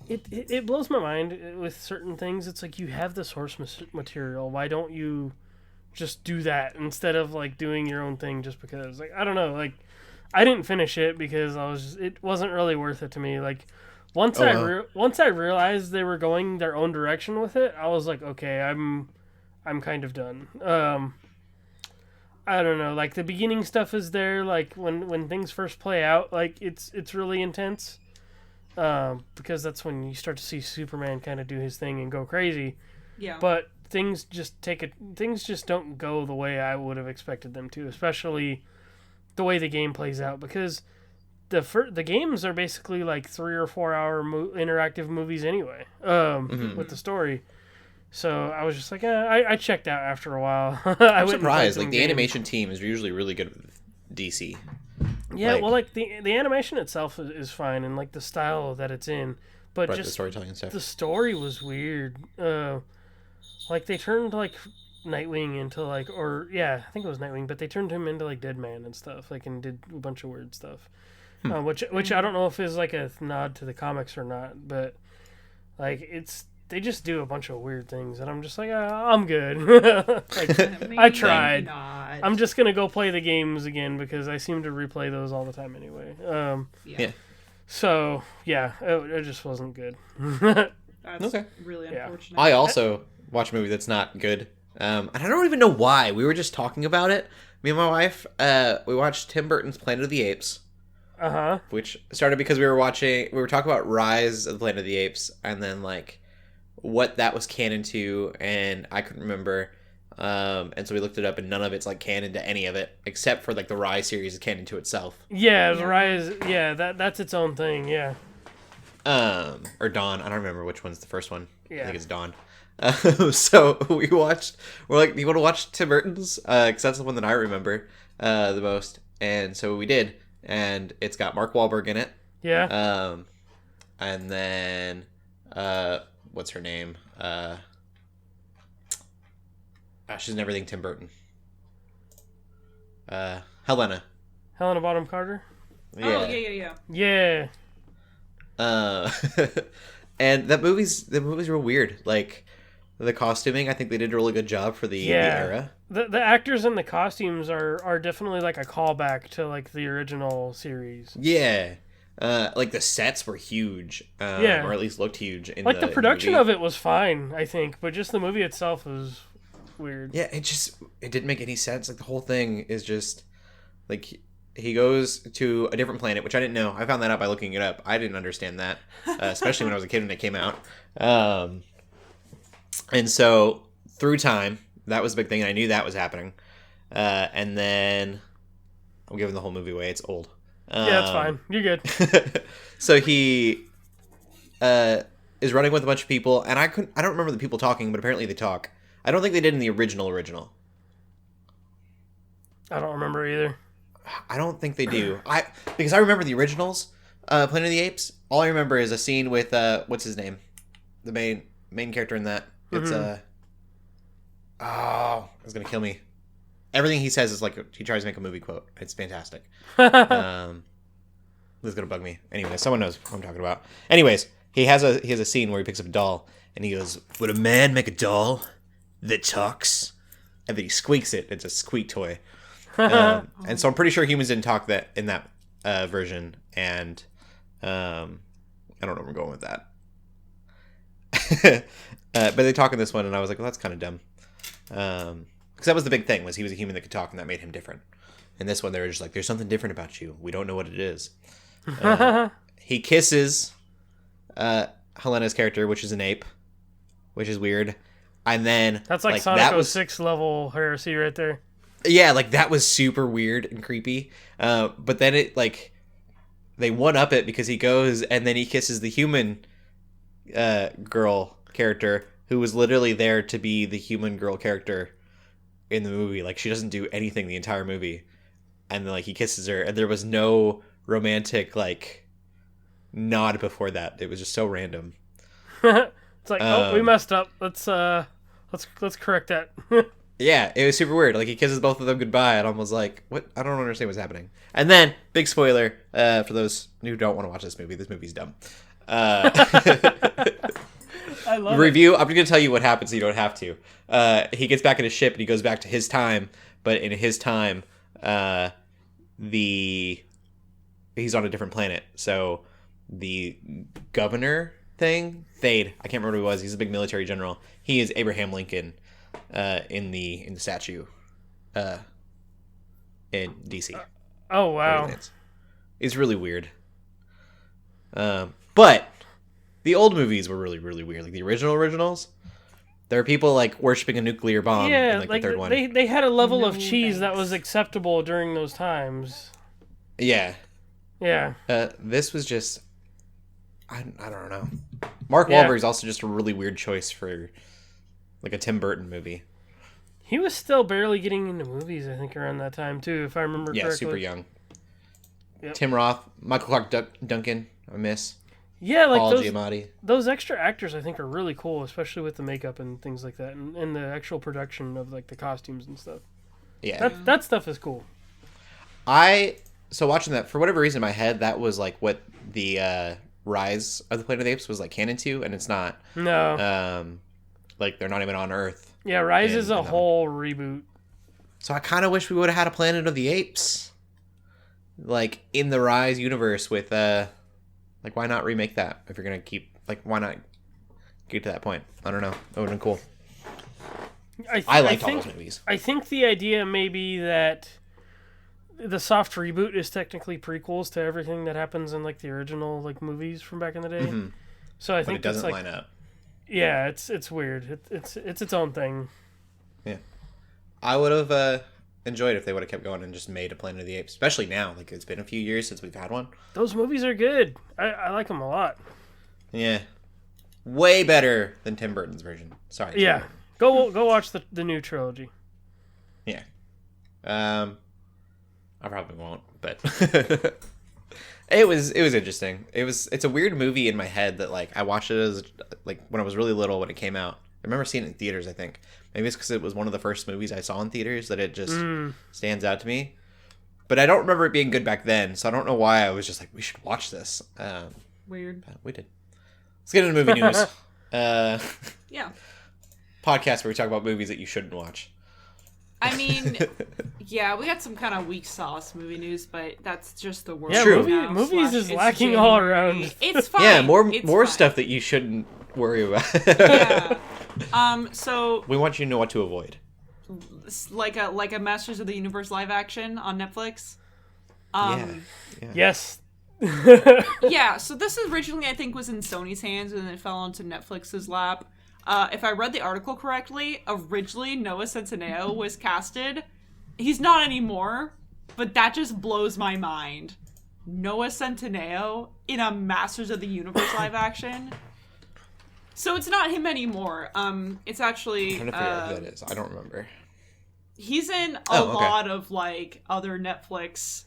it blows my mind with certain things. It's like, you have the source material. Why don't you just do that instead of, like, doing your own thing just because? Like, I don't know. Like, I didn't finish it because it wasn't really worth it to me. Like, once I realized they were going their own direction with it, I was like, okay, I'm kind of done. I don't know, like, the beginning stuff is there, like, when things first play out, like, it's really intense, because that's when you start to see Superman kind of do his thing and go crazy. Yeah. But things just don't go the way I would have expected them to, especially the way the game plays out, because the games are basically like 3 or 4 hour interactive movies anyway, with the story. So I was just like, I checked out after a while. I'm surprised. Like, the animation team is usually really good with DC. Yeah, well, like, the animation itself is fine, and, like, the style that it's in, but just the storytelling and stuff. The story was weird. Like, they turned, like, Nightwing into, like, I think it was Nightwing, but they turned him into, like, Deadman and stuff, like, and did a bunch of weird stuff. Which I don't know if is, like, a nod to the comics or not, but, like, they just do a bunch of weird things, and I'm just like, I'm good. Like, I tried. Not. I'm just gonna go play the games again because I seem to replay those all the time anyway. Yeah. So yeah, it just wasn't good. That's okay. Really unfortunate. I also watched a movie that's not good, and I don't even know why. We were just talking about it. Me and my wife, we watched Tim Burton's Planet of the Apes. Which started because we were talking about Rise of the Planet of the Apes, and then, like, what that was canon to, and I couldn't remember, and so we looked it up, and none of it's, like, canon to any of it except for, like, the Rise series is canon to itself. Yeah, the Rise. Yeah, that's its own thing. Yeah. Or Dawn. I don't remember which one's the first one. Yeah. I think it's Dawn. So we're like, do you want to watch Tim Burton's? Because that's the one that I remember the most, and so we did, and it's got Mark Wahlberg in it. Yeah. And then what's her name? She's in everything Tim Burton. Helena Bonham Carter. Yeah. Oh, yeah. Yeah. And the movies were weird. Like, the costuming, I think they did a really good job for the era. The actors and the costumes are definitely, like, a callback to, like, the original series. Yeah. Like, the sets were huge, or at least looked huge. Like, the production of it was fine, I think, but just the movie itself was weird. Yeah, it didn't make any sense. Like, the whole thing is just, like, he goes to a different planet, which I didn't know. I found that out by looking it up. I didn't understand that, especially when I was a kid when it came out. And so, through time, that was a big thing, and I knew that was happening. And then, I'm giving the whole movie away. It's old. Yeah, that's fine. You're good. So he is running with a bunch of people, and I don't remember the people talking, but apparently they talk. I don't think they did in the original. I don't remember either. I don't think they do. Because I remember the originals, Planet of the Apes. All I remember is a scene with what's his name, the main character in that. It's it's gonna kill me. Everything he says is like he tries to make a movie quote. It's fantastic. This is gonna bug me. Anyway, someone knows what I'm talking about. Anyways, he has a scene where he picks up a doll and he goes, "Would a man make a doll that talks?" And then he squeaks it. It's a squeak toy. And so I'm pretty sure humans didn't talk that in that version. And I don't know where I'm going with that. But they talk in this one, and I was like, well, that's kind of dumb. Because that was the big thing, was he was a human that could talk, and that made him different. In this one, they were just like, there's something different about you. We don't know what it is. He kisses Helena's character, which is an ape, which is weird. And then... That's like Sonic 06 level heresy right there. Yeah, like, that was super weird and creepy. But then it, like... They one-up it because he goes, and then he kisses the human girl character, who was literally there to be the human girl character in the movie. Like, she doesn't do anything the entire movie. and then like he kisses her, and there was no romantic like nod before that. It was just so random. It's like, oh, we messed up. Let's correct that. Yeah, it was super weird. Like he kisses both of them goodbye, and I was like, "What? I don't understand what's happening." And then, big spoiler for those who don't want to watch this movie. This movie's dumb. I love Review. I'm going to tell you what happens, so you don't have to. He gets back in his ship, and he goes back to his time. But in his time, he's on a different planet. So the governor thing, Thade, I can't remember who he was. He's a big military general. He is Abraham Lincoln. In the statue, in DC. Oh wow, it's really weird. But the old movies were really really weird. Like the originals, there are people like worshiping a nuclear bomb. Yeah, in, like the third one. They had a level of cheese thanks. that was acceptable during those times. Yeah. Yeah. This was just, I don't know. Mark Wahlberg's also just a really weird choice for like a Tim Burton movie. He was still barely getting into movies, I think, around that time, too, if I remember correctly. Yeah, super young. Yep. Tim Roth, Michael Clark Duncan, I miss. Yeah, like Paul Giamatti. those extra actors, I think, are really cool, especially with the makeup and things like that, and the actual production of like the costumes and stuff. Yeah. That stuff is cool. So watching that, for whatever reason in my head, that was like what the Rise of the Planet of the Apes was like canon to, and it's not. No. Like they're not even on Earth. Yeah, Rise is a whole reboot. So I kind of wish we would have had a Planet of the Apes, like in the Rise universe with like why not remake that if you're gonna keep like why not get to that point? I don't know. That would have been cool. I liked all those movies. I think the idea may be that the soft reboot is technically prequels to everything that happens in like the original like movies from back in the day. Mm-hmm. So I think it doesn't like, line up. Yeah, it's weird. It's its own thing. Yeah, I would have enjoyed if they would have kept going and just made a Planet of the Apes, especially now. Like it's been a few years since we've had one. Those movies are good. I like them a lot. Yeah, way better than Tim Burton's version. Sorry. Tim Yeah, Burton. go watch the new trilogy. Yeah. I probably won't, but it was interesting. It's a weird movie in my head that like I watched it as like when I was really little when it came out. I remember seeing it in theaters, I think. Maybe it's because it was one of the first movies I saw in theaters that it just stands out to me. But I don't remember it being good back then, so I don't know why I was just like, we should watch this. Weird. We did. Let's get into movie news. Yeah. Podcast where we talk about movies that you shouldn't watch. I mean, yeah, we got some kind of weak sauce movie news, but that's just the worst. Yeah, True. movies is It's lacking all January. around. It's fine. Yeah, more It's fine. stuff that you shouldn't worry about. Yeah. So We want you to know what to avoid. like a Masters of the Universe live action on Netflix. Yeah. Yes. Yeah, so this originally I think was in Sony's hands and then it fell onto Netflix's lap. If I read the article correctly, originally Noah Centineo was casted. He's not anymore, but that just blows my mind. Noah Centineo in a Masters of the Universe live action. So it's not him anymore. It's actually I'm trying to figure out who that is. I don't remember. he's in a lot of like other Netflix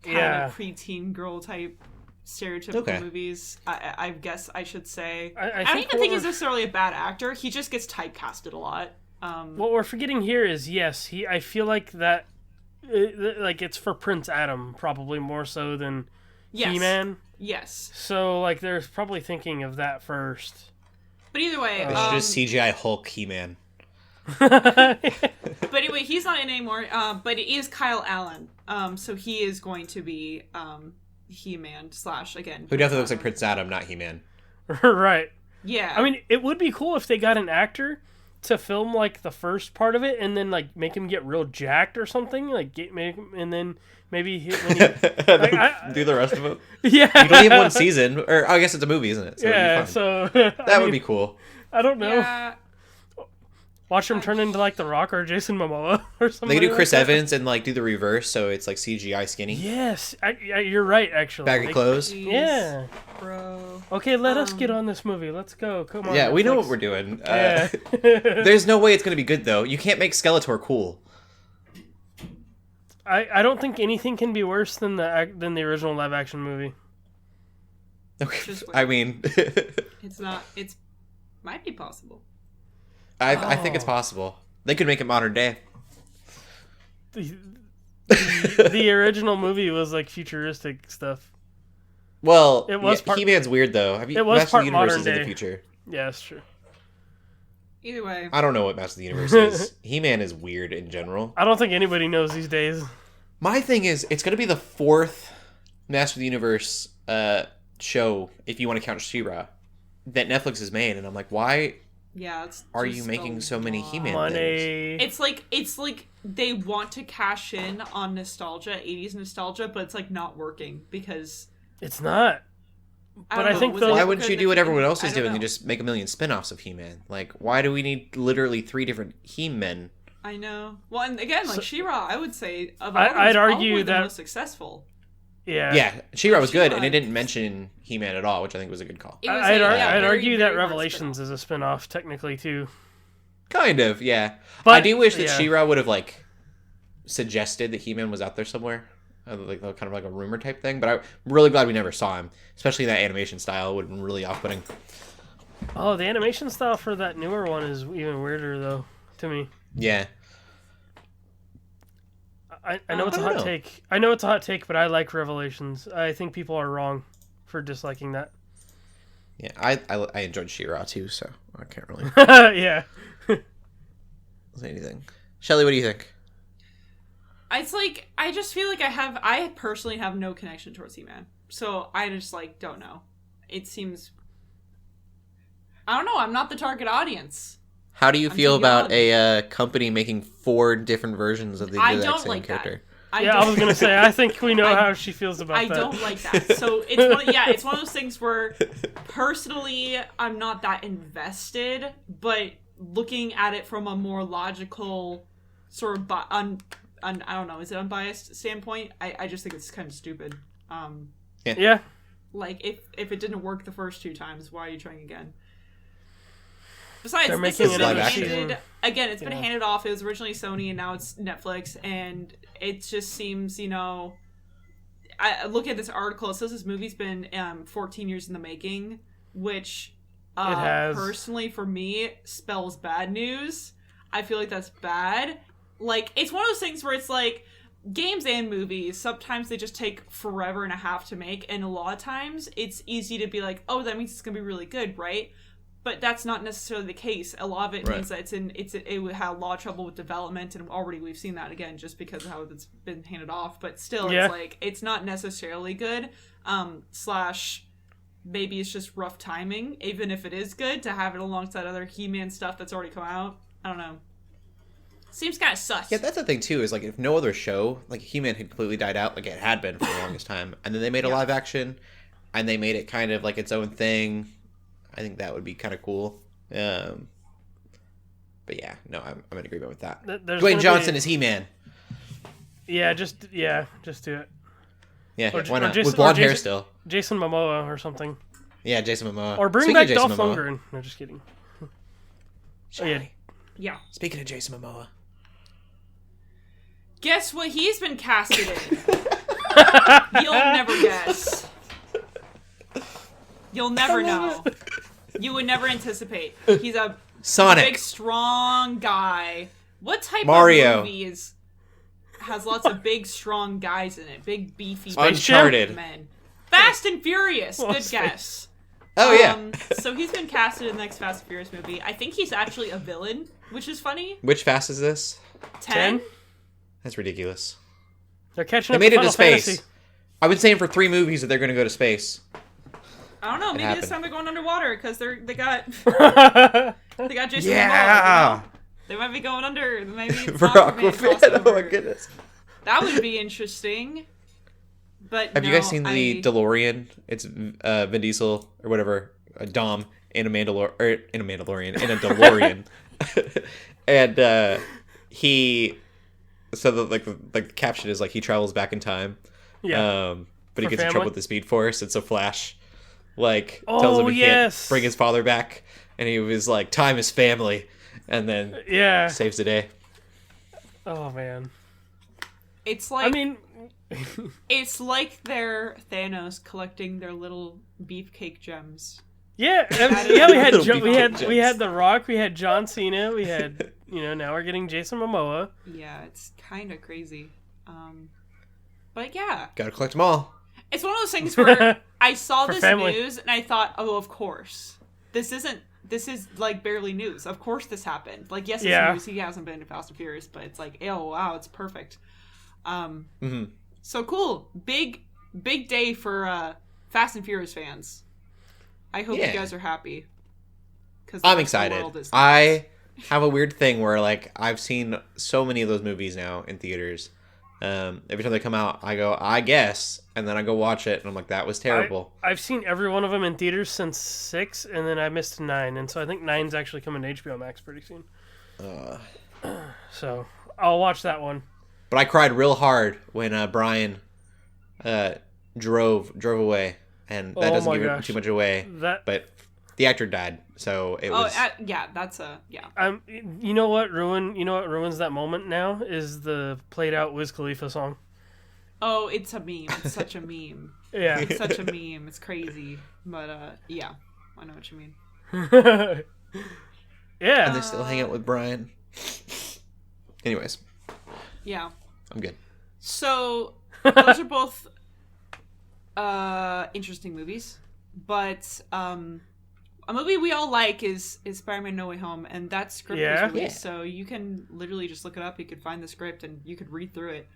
kind of preteen girl type stereotypical movies. I guess I should say. I don't even think he's necessarily a bad actor. He just gets typecasted a lot. What we're forgetting here is I feel like that, like it's for Prince Adam probably more so than He-Man. Yes. So like they're probably thinking of that first. But either way, They should just CGI Hulk He-Man. But anyway, he's not in anymore. But it is Kyle Allen. So he is going to be He-Man / again. Who definitely looks like Prince Adam, not He-Man. Right. Yeah. I mean, it would be cool if they got an actor to film like the first part of it and then like make him get real jacked or something, like and then maybe do the rest of it. Yeah. You don't even one season, or I guess it's a movie, isn't it? So yeah. So that would be cool. I don't know. Yeah. Watch him turn into like The Rock or Jason Momoa or something. They could do Chris Evans and like do the reverse, so it's like CGI skinny. Yes, you're right. Actually, Baggy clothes. Jeez, Yeah. bro. Okay, let us get on this movie. Let's go. Come on. Yeah, we know Netflix. what we're doing. Yeah. There's no way it's gonna be good though. You can't make Skeletor cool. I don't think anything can be worse than the original live action movie. Okay. I mean, it's not. It's might be possible. I think it's possible. They could make it modern day. The original movie was like futuristic stuff. Well, it was He-Man's weird though. Have you? It was Master of the part Universe modern is in the day. future. Yeah, that's true. Either way, I don't know what Master of the Universe is. He-Man is weird in general. I don't think anybody knows these days. My thing is, it's going to be the 4th Master of the Universe show, if you want to count She-Ra, that Netflix has made, and I'm like, why? Yeah, are you making so many He-Man things? It's like they want to cash in on nostalgia, 80s nostalgia, but it's like not working because it's not. But I think why wouldn't you do what everyone else is doing and just make a million spin-offs of He-Man? Like, why do we need literally 3 different He-Men? I know. Well, and again, like She-Ra, I would say I'd argue the that most successful. Yeah, She-Ra was good, and it didn't mention He-Man at all, which I think was a good call. I'd argue that Revelations is a spin-off technically too. Kind of, yeah. But I do wish that She-Ra would have like suggested that He-Man was out there somewhere, like kind of like a rumor type thing. But I'm really glad we never saw him, especially that animation style would have been really off-putting. Oh, the animation style for that newer one is even weirder though to me. Yeah. I know it's a hot take. I know it's a hot take, but I like Revelations. I think people are wrong for disliking that. Yeah, I enjoyed She-Ra too, so I can't really yeah. say anything. Shelley, what do you think? It's like I just feel like I personally have no connection towards He-Man, so I just like don't know. It seems I don't know. I'm not the target audience. How do you feel about a company making 4 different versions of the exact same character? I was gonna say I think we know how she feels about that. I don't like that. So it's one of those things where personally I'm not that invested, but looking at it from a more logical sort of I don't know, is it unbiased standpoint? I just think it's kind of stupid. Yeah. Like if it didn't work the first 2 times, why are you trying again? Besides, they're this making has it been handed again. It's been handed off. It was originally Sony, and now it's Netflix. And it just seems, I look at this article. It says this movie's been 14 years in the making, which personally for me spells bad news. I feel like that's bad. Like it's one of those things where it's like games and movies. Sometimes they just take forever and a half to make, and a lot of times it's easy to be like, oh, that means it's gonna be really good, right? But that's not necessarily the case. A lot of it means that it had a lot of trouble with development, and already we've seen that again just because of how it's been handed off. But still, it's like it's not necessarily good. / maybe it's just rough timing, even if it is good to have it alongside other He-Man stuff that's already come out. I don't know. Seems kind of sus. Yeah, that's the thing too. Is like if no other show, like He-Man had completely died out, like it had been for the longest time, and then they made a live action, and they made it kind of like its own thing. I think that would be kind of cool. But yeah, no, I'm in agreement with that. Dwayne Johnson is He-Man. Yeah, just do it. Yeah, why not? With blonde hair still. Jason Momoa or something. Yeah, Jason Momoa. Or bring back Dolph Lundgren. No, just kidding. Yeah. Speaking of Jason Momoa. Guess what he's been casted in? You'll never guess. You'll never know. You would never anticipate. He's a Sonic. Big, strong guy. What type Mario. of movie has lots of big, strong guys in it? Big, beefy, Uncharted. Men. Fast and Furious. Good guess. Oh, yeah. So he's been casted in the next Fast and Furious movie. I think he's actually a villain, which is funny. Which Fast is this? 10? That's ridiculous. They're catching up. They made it to space. Fantasy. I've been saying for 3 movies that they're going to go to space. I don't know. Maybe this time they're going underwater because they got Jason Momoa. They might be going under. Maybe it's for Aquafan. Oh my goodness. That would be interesting. But have you guys seen the DeLorean? It's Vin Diesel or whatever, Dom in a Mandalorian in a DeLorean, and so the caption is like he travels back in time. Yeah. But he gets in trouble with the Speed Force, and so Flash tells him he can't bring his father back, and he was like, time is family, and then saves the day. Oh man. It's like I mean, it's like they're Thanos collecting their little beefcake gems. yeah, we had The Rock, we had John Cena, we had now we're getting Jason Momoa. Yeah, it's kind of crazy. But yeah, Gotta collect them all. it's one of those things where I saw this family. news and I thought, oh, of course, this is like barely news. Of course, this happened. Like, yes, it's news. He hasn't been in Fast and Furious, but it's like, oh wow, it's perfect. So cool, big day for Fast and Furious fans. I hope you guys are happy. Because I'm excited. I have a weird thing where like I've seen so many of those movies now in theaters. Every time they come out, I go, I guess, and then I go watch it, and I'm like, that was terrible. I've seen every one of them in theaters since 6, and then I missed 9, and so I think 9's actually coming to HBO Max pretty soon. So I'll watch that one. But I cried real hard when Brian drove away, and that doesn't give it too much away. But the actor died, so it was. You know what ruins that moment now is the played out Wiz Khalifa song. Oh, it's a meme. It's such a meme. Yeah, it's such a meme. It's crazy, but yeah, I know what you mean. Yeah, and they still hang out with Brian. Anyways. Yeah. I'm good. So those are both interesting movies, but a movie we all like is Spider-Man No Way Home, and that script was released, so you can literally just look it up. You could find the script and you could read through it,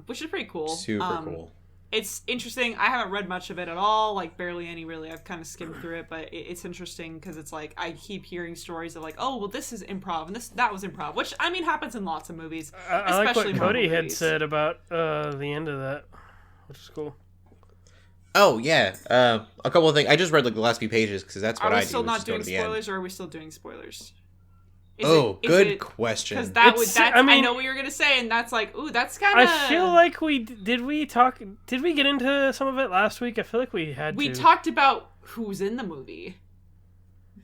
which is pretty cool. Super cool. It's interesting. I haven't read much of it at all, like barely any really. I've kind of skimmed through it, but it's interesting because it's like I keep hearing stories of like, oh, well, this is improv and that was improv, which I mean happens in lots of movies. I like what Cody had said about the end of that, which is cool. Oh yeah, a couple of things. I just read like the last few pages because that's what I do. Are we still not doing spoilers, or are we still doing spoilers? Good question. Because I know what you're gonna say, and that's like, ooh, that's kind of. I feel like did we get into some of it last week? I feel like we had. We talked about who's in the movie,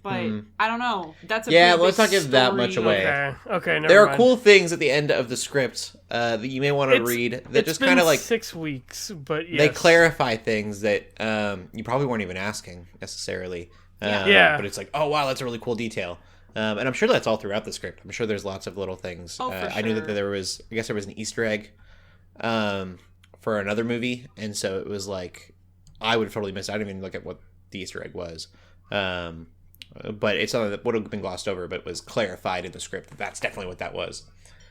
but I don't know. That's a let's not give that much away. Okay, never there mind. are cool things at the end of the script that you may want to read. That just kind of like 6 weeks, but yes. They clarify things that you probably weren't even asking necessarily. But it's like, oh wow, that's a really cool detail. And I'm sure that's all throughout the script. I'm sure there's lots of little things. Oh, for sure. I knew that there was an Easter egg for another movie, and so it was like I would have totally missed. I didn't even look at what the Easter egg was. But it's something that would have been glossed over, but was clarified in the script. That's definitely what that was.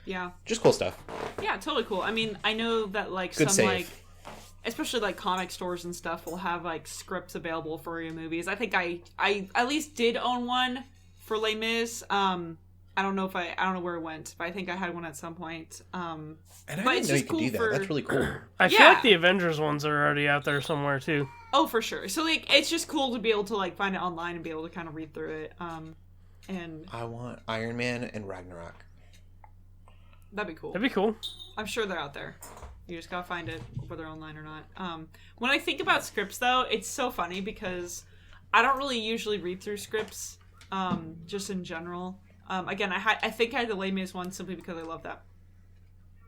Yeah. Just cool stuff. Yeah, totally cool. I mean, I know that like Good some save. like, especially like comic stores and stuff will have like scripts available for your movies. I think I at least did own one for Les Mis. I don't know where it went, but I think I had one at some point. And I didn't know you could do that. That's really cool. I feel like the Avengers ones are already out there somewhere too. Oh, for sure. So like, it's just cool to be able to like find it online and be able to kind of read through it. And I want Iron Man and Ragnarok. That'd be cool. That'd be cool. I'm sure they're out there. You just gotta find it, whether online or not. When I think about scripts, though, it's so funny because I don't really usually read through scripts, just in general. Again, I think I had the Les Mis one simply because I love that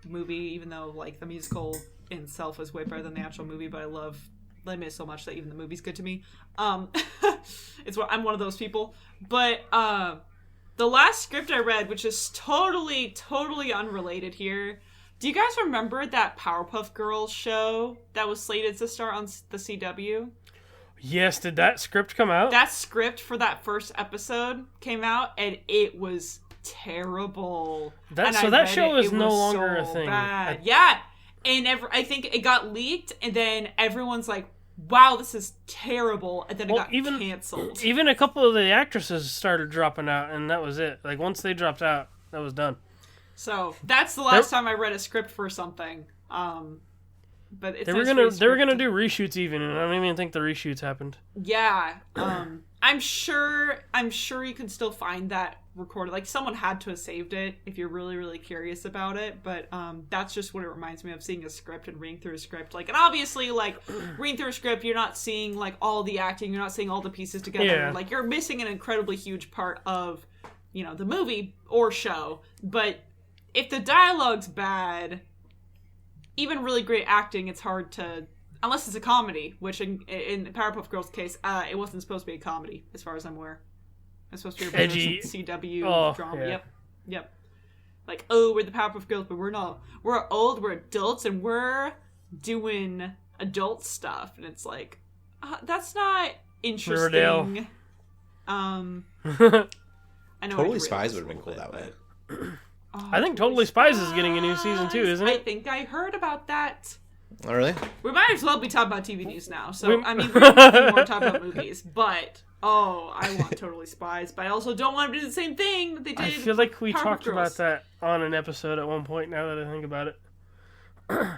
movie, even though like the musical in itself is way better than the actual movie. But I love Les Mis so much that even the movie's good to me. I'm one of those people. But the last script I read, which is totally unrelated here. Do you guys remember that Powerpuff Girls show that was slated to start on the CW? Yes, did that script come out? That script for that first episode came out, and it was terrible. That show is no longer a thing. Bad. Yeah, and I think it got leaked, and then everyone's like, wow, this is terrible, and then it got canceled. Even a couple of the actresses started dropping out, and that was it. Like, once they dropped out, that was done. So that's the last time I read a script for something. But it's they were gonna do reshoots even, and I don't even think the reshoots happened. Yeah, I'm sure you can still find that recorded. Like someone had to have saved it if you're really curious about it. But that's just what it reminds me of, seeing a script and reading through a script. Like, and obviously, like reading through a script, you're not seeing like all the acting, you're not seeing all the pieces together. Yeah. Like you're missing an incredibly huge part of, the movie or show. But if the dialogue's bad, even really great acting, it's hard to, unless it's a comedy, which in the Powerpuff Girls case, it wasn't supposed to be a comedy, as far as I'm aware. It's supposed to be a Edgy CW drama. Yeah. Yep. Like, oh, we're the Powerpuff Girls, but we're not. We're old, we're adults, and we're doing adult stuff. And it's like, that's not interesting. Riverdale. I know. Totally Spies would have been cool that way. I think Totally Spies is getting a new season too, isn't I it? think I heard about that. Oh, really? We might as well be talking about TV news now. So, I mean, we're going to talk about movies, but, I want Totally Spies, but I also don't want to do the same thing that they did. I feel like we Powerpuff talked Girls. about that on an episode at one point, now that I think about it.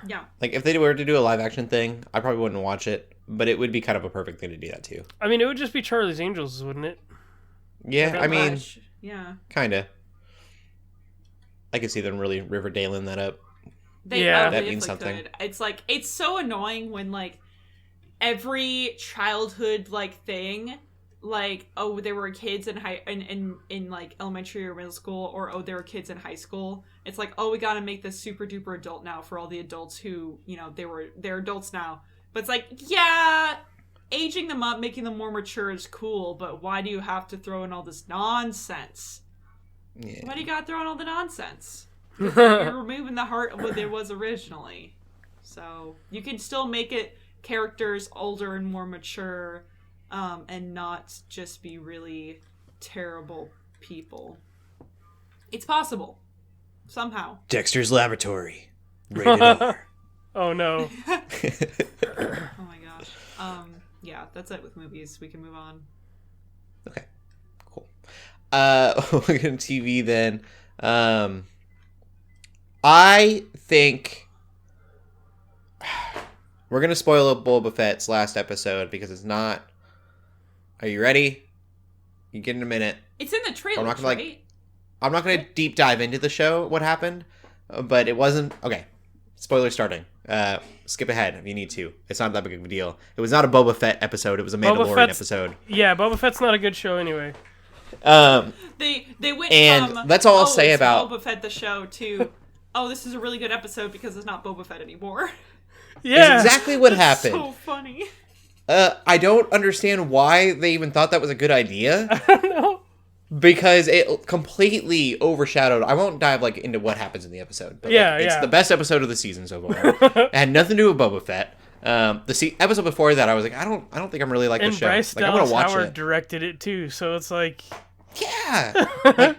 Yeah. Like, if they were to do a live action thing, I probably wouldn't watch it, but it would be kind of a perfect thing to do that too. I mean, it would just be Charlie's Angels, wouldn't it? Yeah, I mean, Yeah. kinda. I could see them really Riverdale-ing that up. Yeah. That means something. Could. It's like, it's so annoying when, like, every childhood, like, thing, like, oh, there were kids in in like elementary or middle school, or oh, there were kids in high school. It's like, oh, we gotta make this super duper adult now for all the adults who, they're adults now. But it's like, yeah, aging them up, making them more mature is cool, but why do you have to throw in all this nonsense? Yeah. Why do you gotta throw in all the nonsense? You're removing the heart of what there was originally. So you can still make it characters older and more mature, and not just be really terrible people. It's possible. Somehow. Dexter's Laboratory. Rated R. Oh no. Oh my gosh. Yeah, that's it with movies. We can move on. Okay. Cool. We're going to TV then. I think we're going to spoil Boba Fett's last episode because it's not. Are you ready? You get in a minute. It's in the trailer, right? I'm not going to deep dive into the show, what happened, but it wasn't. Okay. Spoiler starting. Skip ahead if you need to. It's not that big of a deal. It was not a Boba Fett episode. It was a Mandalorian episode. Yeah, Boba Fett's not a good show anyway. They went and from, that's all I'll say about Boba Fett the show to, oh, this is a really good episode because it's not Boba Fett anymore. Yeah. Is exactly what happened. So funny. I don't understand why they even thought that was a good idea. I don't know. Because it completely overshadowed. I won't dive into what happens in the episode. But it's the best episode of the season so far. It had nothing to do with Boba Fett. The episode before that, I was like, I don't think I'm really like the show. Bryce I'm gonna watch Howard it. directed it too, so it's like, yeah.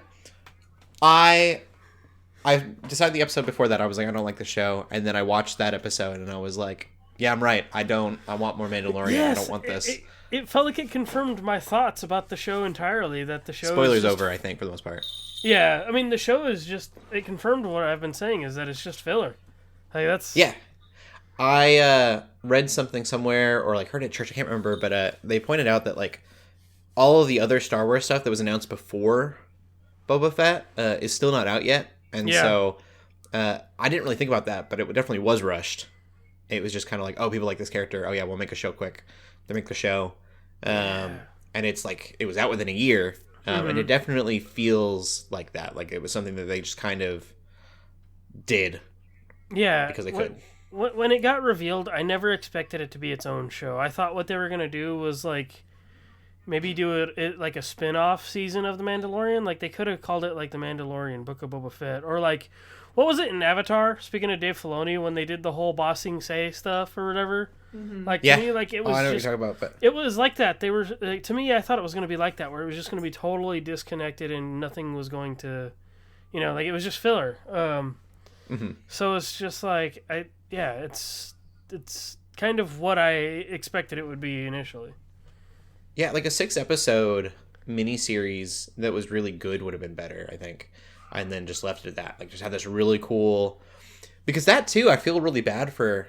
I decided the episode before that I was like, I don't like the show, and then I watched that episode and I was like, yeah, I'm right. I want more Mandalorian. yes, I don't want this. It felt like it confirmed my thoughts about the show entirely. That the show Spoilers is just, over, I think, for the most part. Yeah, I mean the show is just, it confirmed what I've been saying, is that it's just filler. Like that's Yeah. I read something somewhere or heard it at church, I can't remember, but they pointed out that all of the other Star Wars stuff that was announced before Boba Fett is still not out yet. And so I didn't really think about that, but it definitely was rushed. It was just kind of like, oh, people like this character. Oh yeah, we'll make a show quick. They make the show. And it's it was out within a year. And it definitely feels like that. Like it was something that they just kind of did. Yeah. Because they could. When it got revealed, I never expected it to be its own show. I thought what they were going to do was maybe do it like a spin-off season of The Mandalorian. Like they could have called it The Mandalorian Book of Boba Fett. Or what was it in Avatar? Speaking of Dave Filoni, when they did the whole Bossing Say stuff or whatever. Mm-hmm. To me, it was I know just, what you're talking about, but it was like that. They were to me, I thought it was going to be like that, where it was just going to be totally disconnected and nothing was going to, it was just filler. So it's just it's kind of what I expected it would be initially. Yeah, a 6-episode miniseries that was really good would have been better, I think. And then just left it at that. Just had this really cool... Because that, too, I feel really bad for...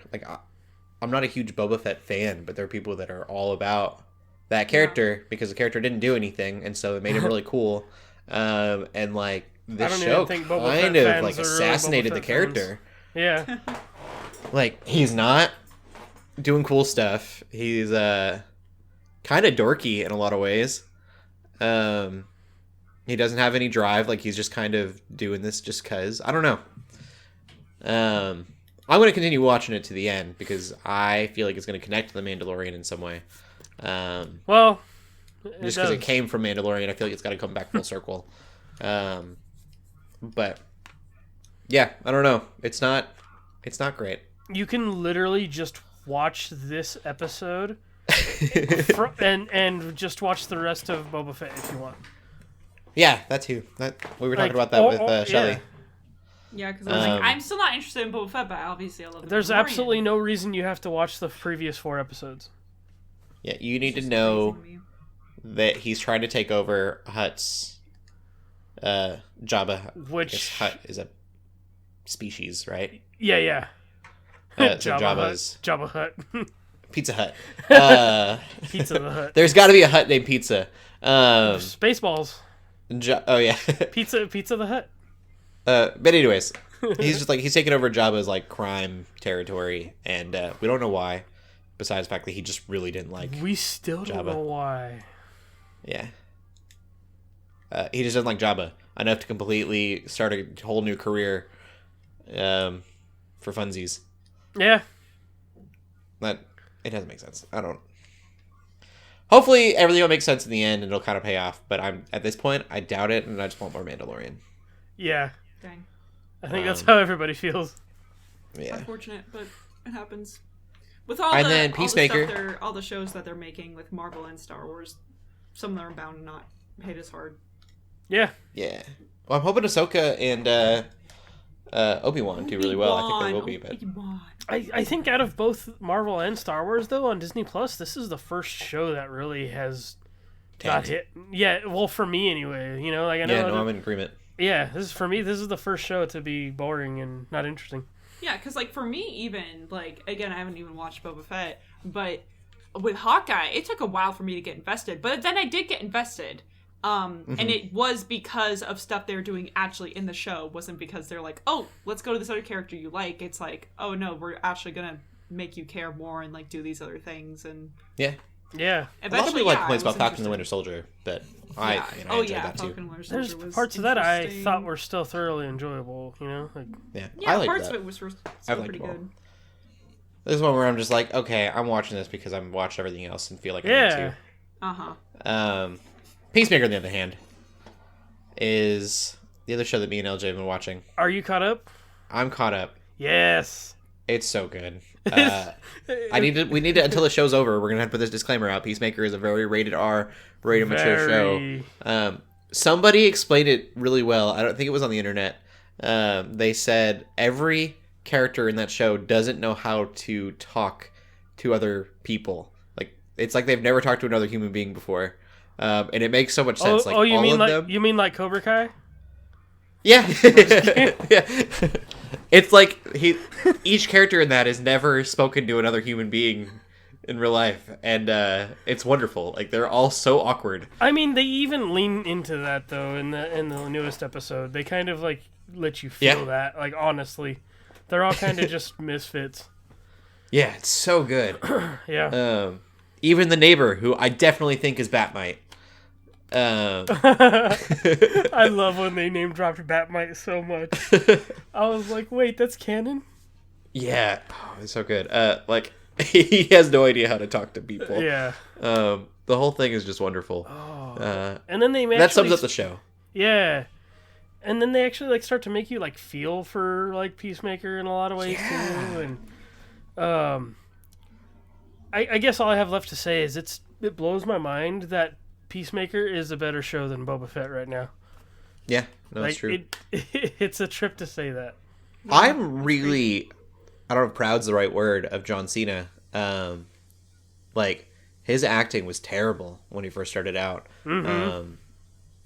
I'm not a huge Boba Fett fan, but there are people that are all about that character because the character didn't do anything, and so it made him really cool. And, this show kind of, assassinated the character. Yeah. He's not doing cool stuff. He's, kind of dorky in a lot of ways. He doesn't have any drive. He's just kind of doing this just cause. I don't know. I'm going to continue watching it to the end because I feel like it's going to connect to The Mandalorian in some way. Well, just because it came from Mandalorian, I feel like it's got to come back full circle. But yeah, I don't know. It's not great. You can literally just watch this episode and just watch the rest of Boba Fett if you want. Yeah, that too. We were talking about that with Shelley. Yeah, because I'm still not interested in Boba Fett, but obviously I love the There's Mandalorian. absolutely no reason you have to watch the previous 4 episodes. Yeah, you need to know that he's trying to take over Hutt's Jabba. Which Hutt is a species, right? Yeah. So Jabba's Jabba Hutt. Pizza Hut. Pizza the Hut. There's got to be a Hut named Pizza. Spaceballs. Oh yeah. Pizza the Hut. But anyways, he's just like he's taking over Jabba's like crime territory, and we don't know why. Besides the fact that he just really didn't like. We still don't know why. Yeah. He just doesn't like Jabba enough to completely start a whole new career, for funsies. Yeah. But it doesn't make sense. I don't. Hopefully everything will make sense in the end and it'll kind of pay off. But at this point, I doubt it, and I just want more Mandalorian. Yeah. Dang. I think that's how everybody feels. Yeah. Unfortunate, but it happens. With all then Peacemaker. all the shows that they're making with Marvel and Star Wars, some of them are bound to not hit as hard. Yeah. Yeah. Well, I'm hoping Ahsoka and Obi-Wan do really well. I think they will be, but I think out of both Marvel and Star Wars, though, on Disney Plus, this is the first show that really has got hit. Yeah, well, for me anyway. You know, like I know. Yeah, no, I'm in agreement. Yeah, this is the first show to be boring and not interesting. Yeah, because, like, for me, even, like, again, I haven't even watched Boba Fett, but with Hawkeye, it took a while for me to get invested, but then I did get invested. And it was because of stuff they were doing actually in the show. It wasn't because they're like, oh, let's go to this other character you like. It's like, oh, no, we're actually going to make you care more and, like, do these other things. And yeah. Yeah. A lot of people like complaints about Falcon and the Winter Soldier, but I enjoyed that too. There's parts of that I thought were still thoroughly enjoyable, you know? Like, yeah, I liked parts that. of it was still pretty good. This is one where I'm just like, okay, I'm watching this because I've watched everything else and feel like I need to. Uh-huh. Peacemaker, on the other hand, is the other show that me and LJ have been watching. Are you caught up? I'm caught up. Yes. It's so good. We need to until the show's over. We're gonna have to put this disclaimer out. Peacemaker is a very rated R, rated mature show. Somebody explained it really well. I don't think it was on the internet. They said every character in that show doesn't know how to talk to other people. Like it's like they've never talked to another human being before, and it makes so much sense. You mean like Cobra Kai? Yeah. Yeah. It's like each character in that has never spoken to another human being in real life, and it's wonderful. Like they're all so awkward. I mean, they even lean into that though in the newest episode. They kind of like let you feel that. Like honestly, they're all kind of just misfits. Yeah, it's so good. Yeah. Even the neighbor, who I definitely think is Batmite. I love when they name dropped Batmite so much. I was like, wait, that's canon? Yeah. Oh, it's so good. Like he has no idea how to talk to people. Yeah. The whole thing is just wonderful. And then they that sums up the show. Yeah. And then they actually like start to make you like feel for like Peacemaker in a lot of ways too. And I guess all I have left to say is it blows my mind that Peacemaker is a better show than Boba Fett right now. Yeah, no, that's true. It's a trip to say that. I'm really, I don't know if proud's the right word, of John Cena. Like, his acting was terrible when he first started out. Mm-hmm.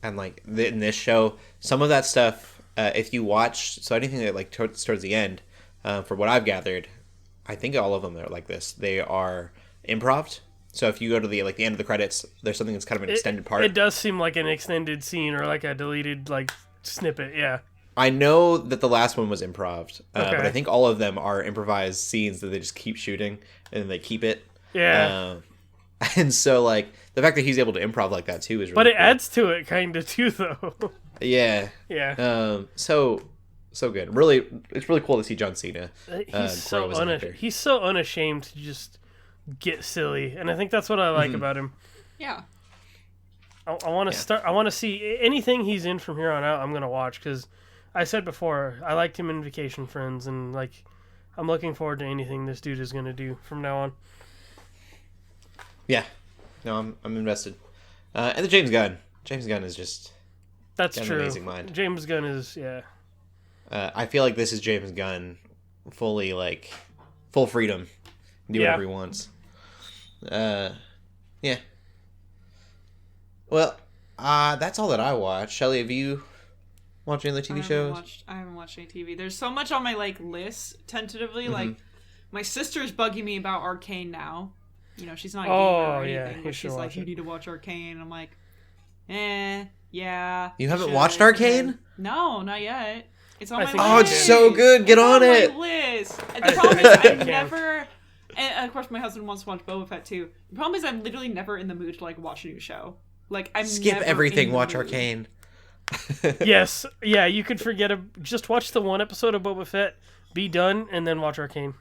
And, like, in this show, some of that stuff, if you watch, so anything that, like, towards the end, from what I've gathered, I think all of them are like this. They are improv. So if you go to the end of the credits, there's something that's kind of an extended part. It does seem like an extended scene or like a deleted like snippet, yeah. I know that the last one was improv, but I think all of them are improvised scenes that they just keep shooting and then they keep it. Yeah. And so like the fact that he's able to improv like that too is really But it cool. adds to it kind of too though. Yeah. Yeah. So so good. Really, it's really cool to see John Cena He's grow as an actor. he's so unashamed to just get silly, and I think that's what I like about him. Yeah. I want to start. I want to see anything he's in from here on out. I'm gonna watch because I said before I liked him in Vacation Friends, and like I'm looking forward to anything this dude is gonna do from now on. Yeah, no, I'm invested. And the James Gunn. James Gunn is just That's got an true. amazing mind. James Gunn is I feel like this is James Gunn fully like full freedom, do whatever he wants. Yeah. Well, that's all that I watched. Shelley, have you watched any other TV shows? I haven't watched any TV. There's so much on my like list tentatively. Like my sister's bugging me about Arcane now. You know, she's not a gamer or anything, but she's like, you need to watch Arcane. And I'm like, yeah. You haven't watched Arcane? No, not yet. It's on my list. Oh, it's so good. Get on it. My list. The problem is I've never... And of course, my husband wants to watch Boba Fett too. The problem is I'm literally never in the mood to like watch a new show. Like I'm skip never everything. in the Watch mood. Arcane. yes, yeah. You could forget just watch the one episode of Boba Fett, be done, and then watch Arcane.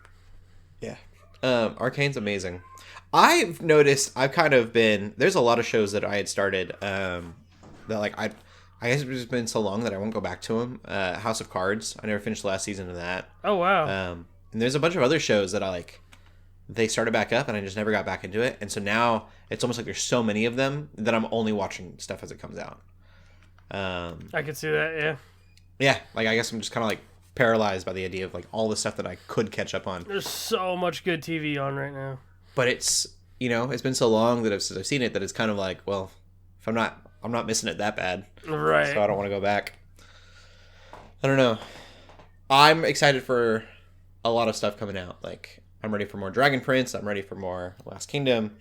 Yeah, Arcane's amazing. I've noticed I've kind of been there's a lot of shows that I had started that like I guess it's been so long that I won't go back to them. House of Cards. I never finished the last season of that. Oh wow. And there's a bunch of other shows that I like. They started back up and I just never got back into it. And so now it's almost like there's so many of them that I'm only watching stuff as it comes out. I could see that, yeah. Yeah, like I guess I'm just kind of like paralyzed by the idea of like all the stuff that I could catch up on. There's so much good TV on right now. But it's, you know, it's been so long that since I've seen it that it's kind of like, well, if I'm not missing it that bad. Right. So I don't want to go back. I don't know. I'm excited for a lot of stuff coming out. Like I'm ready for more Dragon Prince. I'm ready for more Last Kingdom.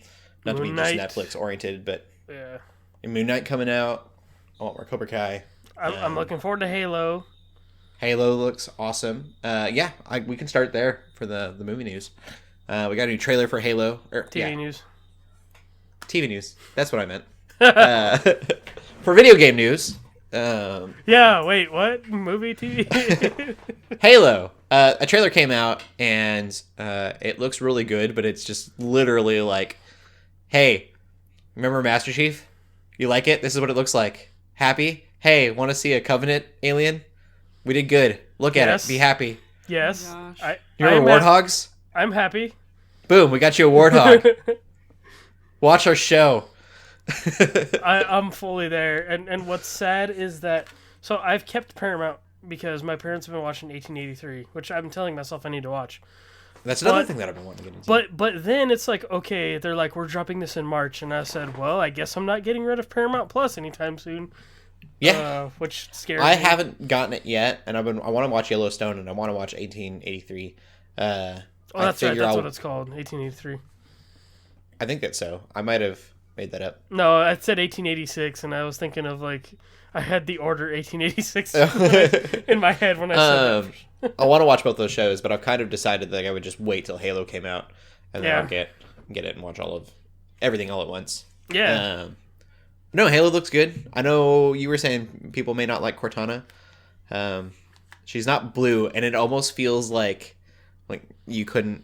Not Moon to be Knight. just Netflix oriented, but Yeah. Moon Knight coming out. I want more Cobra Kai. I'm looking forward to Halo. Halo looks awesome. Yeah, we can start there for the movie news. We got a new trailer for Halo. TV news. TV news. That's what I meant. For video game news. Yeah, wait, what? Movie TV? Halo. A trailer came out and it looks really good, but it's just literally like, hey, remember Master Chief? You like it? This is what it looks like. Happy? Hey, want to see a Covenant alien? We did good. Look at it. Be happy. Yes. Oh my gosh. You remember Warthogs? I'm happy. Boom, we got you a Warthog. Watch our show. I'm fully there. And what's sad is that... So I've kept Paramount because my parents have been watching 1883, which I'm telling myself I need to watch. That's another thing that I've been wanting to get into. But then it's like, okay, they're like, we're dropping this in March. And I said, well, I guess I'm not getting rid of Paramount Plus anytime soon. Yeah. Which scares I me. haven't gotten it yet, and I want to watch Yellowstone, and I want to watch 1883. That's right. That's what it's called, 1883. I think that's so. I might have made that up. No, I said 1886, and I was thinking of, like, I had the order 1886 in my head when I said that. I want to watch both those shows, but I've kind of decided that I would just wait till Halo came out, and then I'll get it and watch everything all at once. Yeah. No, Halo looks good. I know you were saying people may not like Cortana. She's not blue, and it almost feels like you couldn't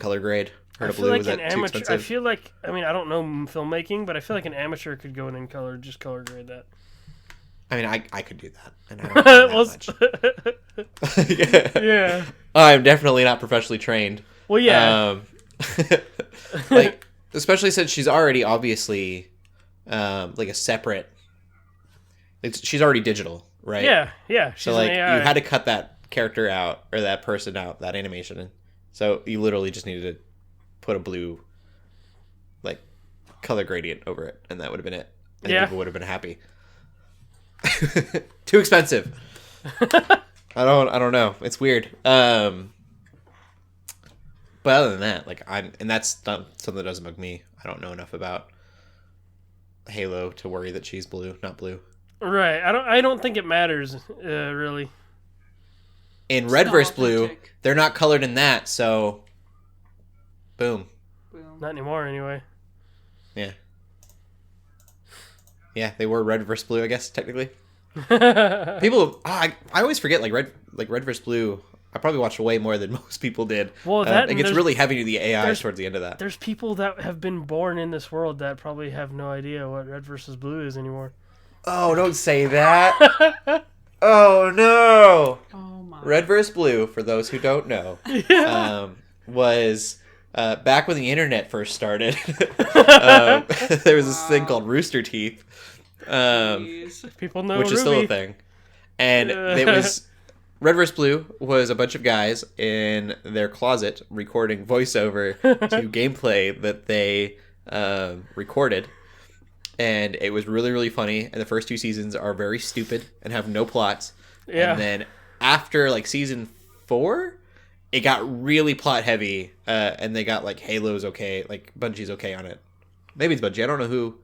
color grade her to blue. Like was that too expensive? I feel like, I mean, I don't know filmmaking, but I feel like an amateur could go in and just color grade that. I mean, I could do that, and I don't know much. Yeah. I'm definitely not professionally trained. Well, yeah. Like, especially since she's already obviously like a separate. She's already digital, right? Yeah. So like, you had to cut that character out or that person out, that animation, in. So you literally just needed to put a blue, like, color gradient over it, and that would have been it. And people would have been happy. Too expensive. I don't know. It's weird. But other than that, like and that's not something that doesn't bug me. I don't know enough about Halo to worry that she's not blue. Right. I don't think it matters really. In Red vs. Blue, they're not colored in that, so boom. Not anymore, anyway. Yeah. Yeah, they were Red vs. Blue, I guess, technically. People, I always forget, like, like Red vs. Blue, I probably watched way more than most people did. Well, that it gets really heavy to the AI towards the end of that. There's people that have been born in this world that probably have no idea what Red versus Blue is anymore. Oh, don't say that. Oh, no. Oh, my. Red vs. Blue, for those who don't know, was back when the internet first started. There was this thing called Rooster Teeth. People know which is still a thing. And it was... Red vs. Blue was a bunch of guys in their closet recording voiceover to gameplay that they recorded. And it was really, really funny. And the first 2 seasons are very stupid and have no plots. Yeah. And then after, like, season 4, it got really plot heavy. And they got, like, Halo's okay. Like, Bungie's okay on it. Maybe it's Bungie. I don't know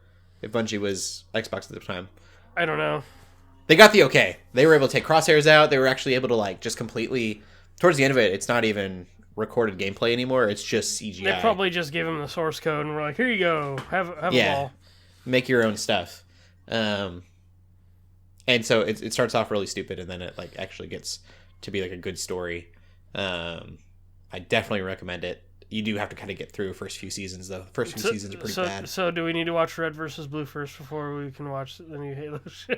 if Bungie was Xbox at the time. I don't know. They got the okay. They were able to take crosshairs out. They were actually able to, like, just completely... Towards the end of it, it's not even recorded gameplay anymore. It's just CGI. They probably just gave him the source code and were like, here you go. Have a ball. Make your own stuff. And so it starts off really stupid, and then it, like, actually gets to be, like, a good story. I definitely recommend it. You do have to kind of get through the first few seasons, though. First few seasons are pretty bad. So do we need to watch Red vs. Blue first before we can watch the new Halo show?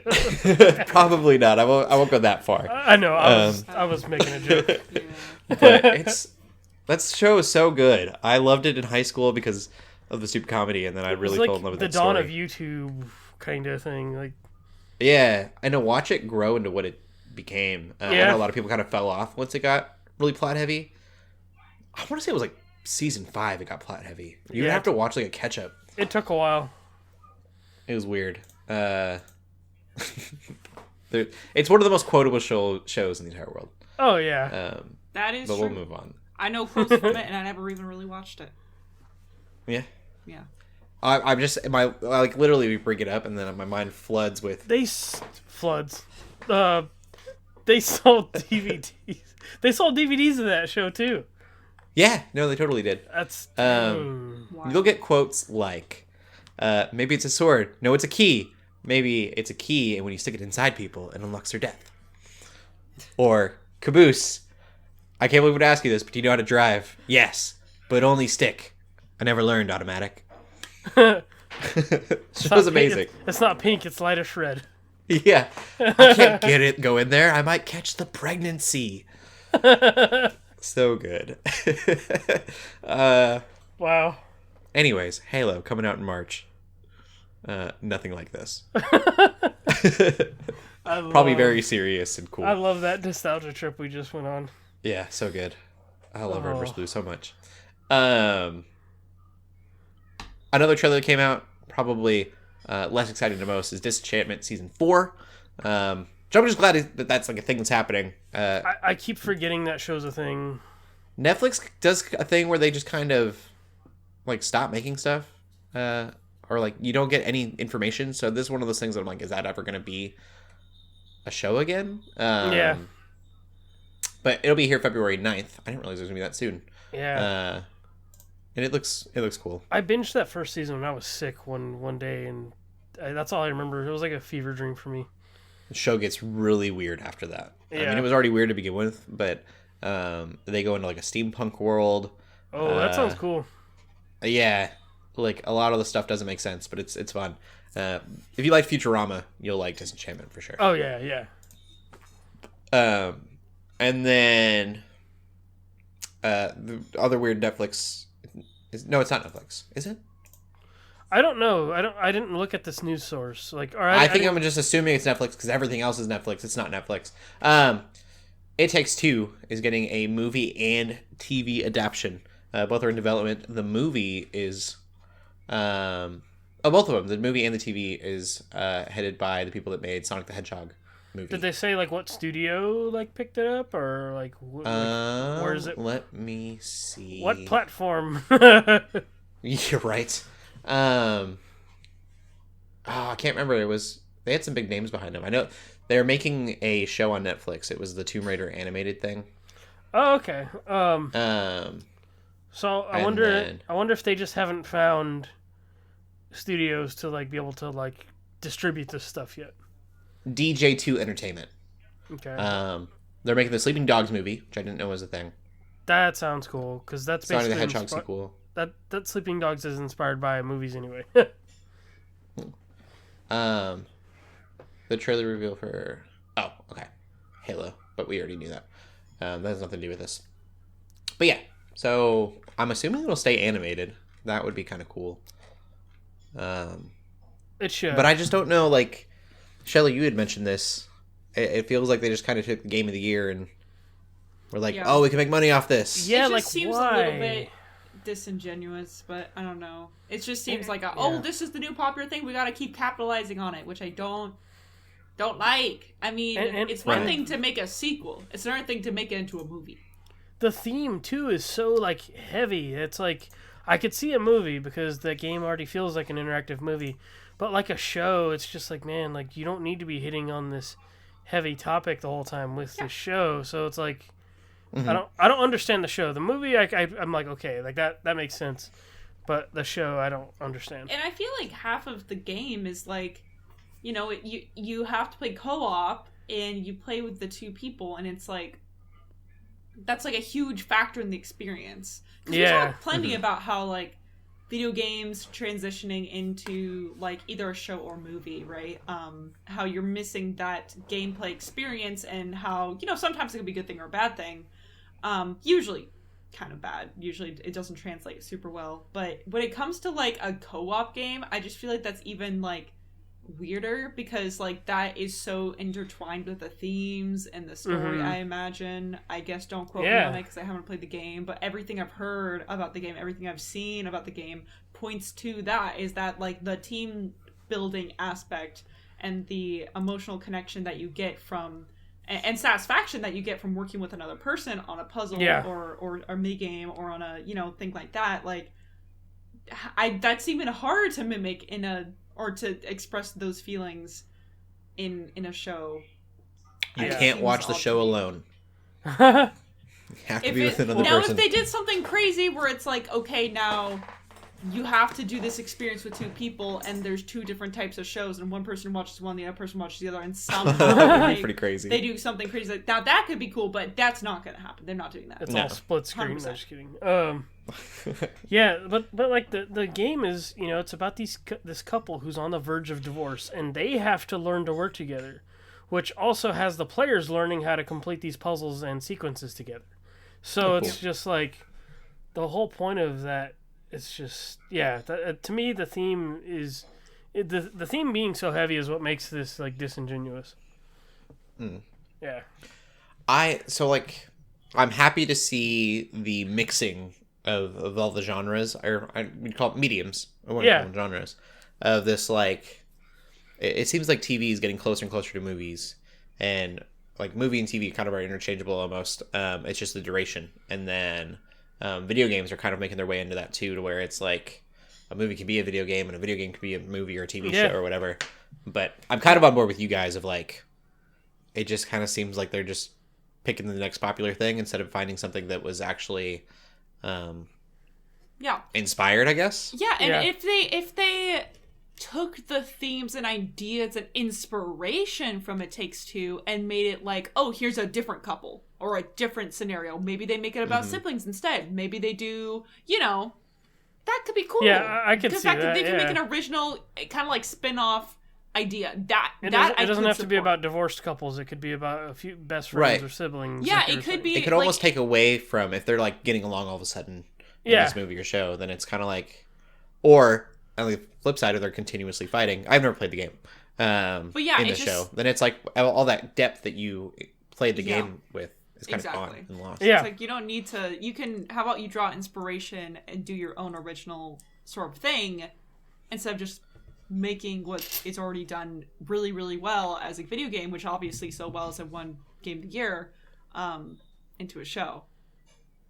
Probably not. I won't go that far. I know. I was making a joke. Yeah. But that show is so good. I loved it in high school because of the stupid comedy, and then I really fell in love with that story. The dawn of YouTube kind of thing. Like, yeah, and to watch it grow into what it became. I know a lot of people kind of fell off once it got really plot heavy. I want to say it was like season 5 it got plot heavy. You would have to watch like a catch up. It took a while. It was weird. It's one of the most quotable shows in the entire world. Oh yeah. That is but true. We'll move on. I know quotes from it, and I never even really watched it. Yeah. Yeah. I'm just like literally we bring it up, and then my mind floods with floods. They sold DVDs. They sold DVDs of that show too. Yeah, no, they totally did. That's you'll get quotes like, maybe it's a sword. No, it's a key. Maybe it's a key, and when you stick it inside people, it unlocks their death. Or, caboose. I can't believe I would ask you this, but do you know how to drive? Yes, but only stick. I never learned automatic. Show's amazing. It's not pink, it's light as red. Yeah. I can't go in there. I might catch the pregnancy. So good. Wow. Anyways, Halo coming out in March. Nothing like this. Probably very serious and cool. I love that nostalgia trip we just went on. Yeah, so good. I love Red vs. Blue so much. Another trailer that came out, probably less exciting to most, is Disenchantment Season 4. So I'm just glad that that's like a thing that's happening. I keep forgetting that show's a thing. Netflix does a thing where they just kind of like stop making stuff, or like you don't get any information. So this is one of those things that I'm like, is that ever going to be a show again? Yeah. But it'll be here February 9th. I didn't realize it was going to be that soon. Yeah. And it looks cool. I binged that first season when I was sick one day, and that's all I remember. It was like a fever dream for me. The show gets really weird after that. Yeah. I mean, it was already weird to begin with, but they go into like a steampunk world. Oh, that sounds cool. Yeah, like a lot of the stuff doesn't make sense, but it's fun. If you like Futurama, you'll like Disenchantment for sure. Oh yeah. And then the other weird Netflix. No, it's not Netflix. Is it? I don't know. I didn't look at this news source. Like, all right. I think I'm just assuming it's Netflix because everything else is Netflix. It's not Netflix. It Takes Two is getting a movie and TV adaptation. Both are in development. The movie is, both of them. The movie and the TV is headed by the people that made Sonic the Hedgehog movie. Did they say like what studio like picked it up or like where is it? Let me see. What platform? You're right. I can't remember. They had some big names behind them. I know they're making a show on Netflix. It was the Tomb Raider animated thing. Oh, okay. So I wonder if they just haven't found studios to like be able to like distribute this stuff yet. DJ2 Entertainment. Okay. They're making the Sleeping Dogs movie, which I didn't know was a thing. That sounds cool, because that's Sonic basically... the Hedgehog sequel. That Sleeping Dogs is inspired by movies anyway. The trailer reveal for... Oh, okay. Halo. But we already knew that. That has nothing to do with this. But yeah. So, I'm assuming it'll stay animated. That would be kind of cool. It should. But I just don't know, like... Shelley, you had mentioned this. It feels like they just kind of took the game of the year and we're like, oh, we can make money off this. Yeah, it just like, seems why? a little bit disingenuous, but I don't know. It just seems like, this is the new popular thing. We got to keep capitalizing on it, which I don't like. I mean, it's one thing to make a sequel. It's another thing to make it into a movie. The theme, too, is so, like, heavy. It's like, I could see a movie because the game already feels like an interactive movie. But like a show, it's just like, man, like, you don't need to be hitting on this heavy topic the whole time with the show. So it's like, I don't understand the show. The movie, I'm like, okay, like that makes sense. But the show, I don't understand. And I feel like half of the game is like, you have to play co-op and you play with the two people, and it's like, that's like a huge factor in the experience. Because we talk plenty about how like video games transitioning into like either a show or movie, right? How you're missing that gameplay experience, and how, sometimes it can be a good thing or a bad thing. Usually kind of bad. Usually it doesn't translate super well. But when it comes to like a co-op game, I just feel like that's even like weirder, because like that is so intertwined with the themes and the story. I imagine, I guess, don't quote me on it because I haven't played the game, but everything I've heard about the game, everything I've seen about the game points to that, is that like the team building aspect and the emotional connection that you get from and satisfaction that you get from working with another person on a puzzle or a mini game or on a thing like that, like that's even hard to mimic or to express those feelings in a show. You can't watch the show alone. You have to be with another person. Now, if they did something crazy where it's like, okay, now you have to do this experience with two people, and there's two different types of shows, and one person watches one, the other person watches the other, and somehow pretty crazy. They do something crazy. Like, now that could be cool, but that's not going to happen. They're not doing that. It's all split screen. 100%. No, just kidding. Yeah, but like the game is, it's about this couple who's on the verge of divorce, and they have to learn to work together, which also has the players learning how to complete these puzzles and sequences together. So it's just like the whole point of that. It's just to me the theme is the theme being so heavy is what makes this like disingenuous. Yeah. I'm happy to see the mixing of all the genres, we'd call it mediums. I wouldn't call them genres. Of this, like, it seems like TV is getting closer and closer to movies, and like movie and TV kind of are interchangeable almost. It's just the duration, and then video games are kind of making their way into that too, to where it's like a movie can be a video game and a video game can be a movie or a TV show or whatever. But I'm kind of on board with you guys of like, it just kind of seems like they're just picking the next popular thing instead of finding something that was actually inspired, I guess. Yeah, and if they took the themes and ideas and inspiration from It Takes Two and made it like, oh, here's a different couple or a different scenario. Maybe they make it about siblings instead. Maybe they do, that could be cool. Yeah, I could see that. They can make an original kind of like spin-off idea. It doesn't have to be about divorced couples. It could be about a few best friends or siblings. Yeah, it could be. It could almost take away from if they're like getting along all of a sudden in this movie or show. Then it's kind of like, or on the flip side, if they're continuously fighting. I've never played the game, but in the show, then it's like all that depth that you played the game with is kind of gone and lost. Yeah, it's like you don't need to. You can. How about you draw inspiration and do your own original sort of thing instead of just making what is already done really, really well as a video game, which obviously so well as a one game of the year, into a show.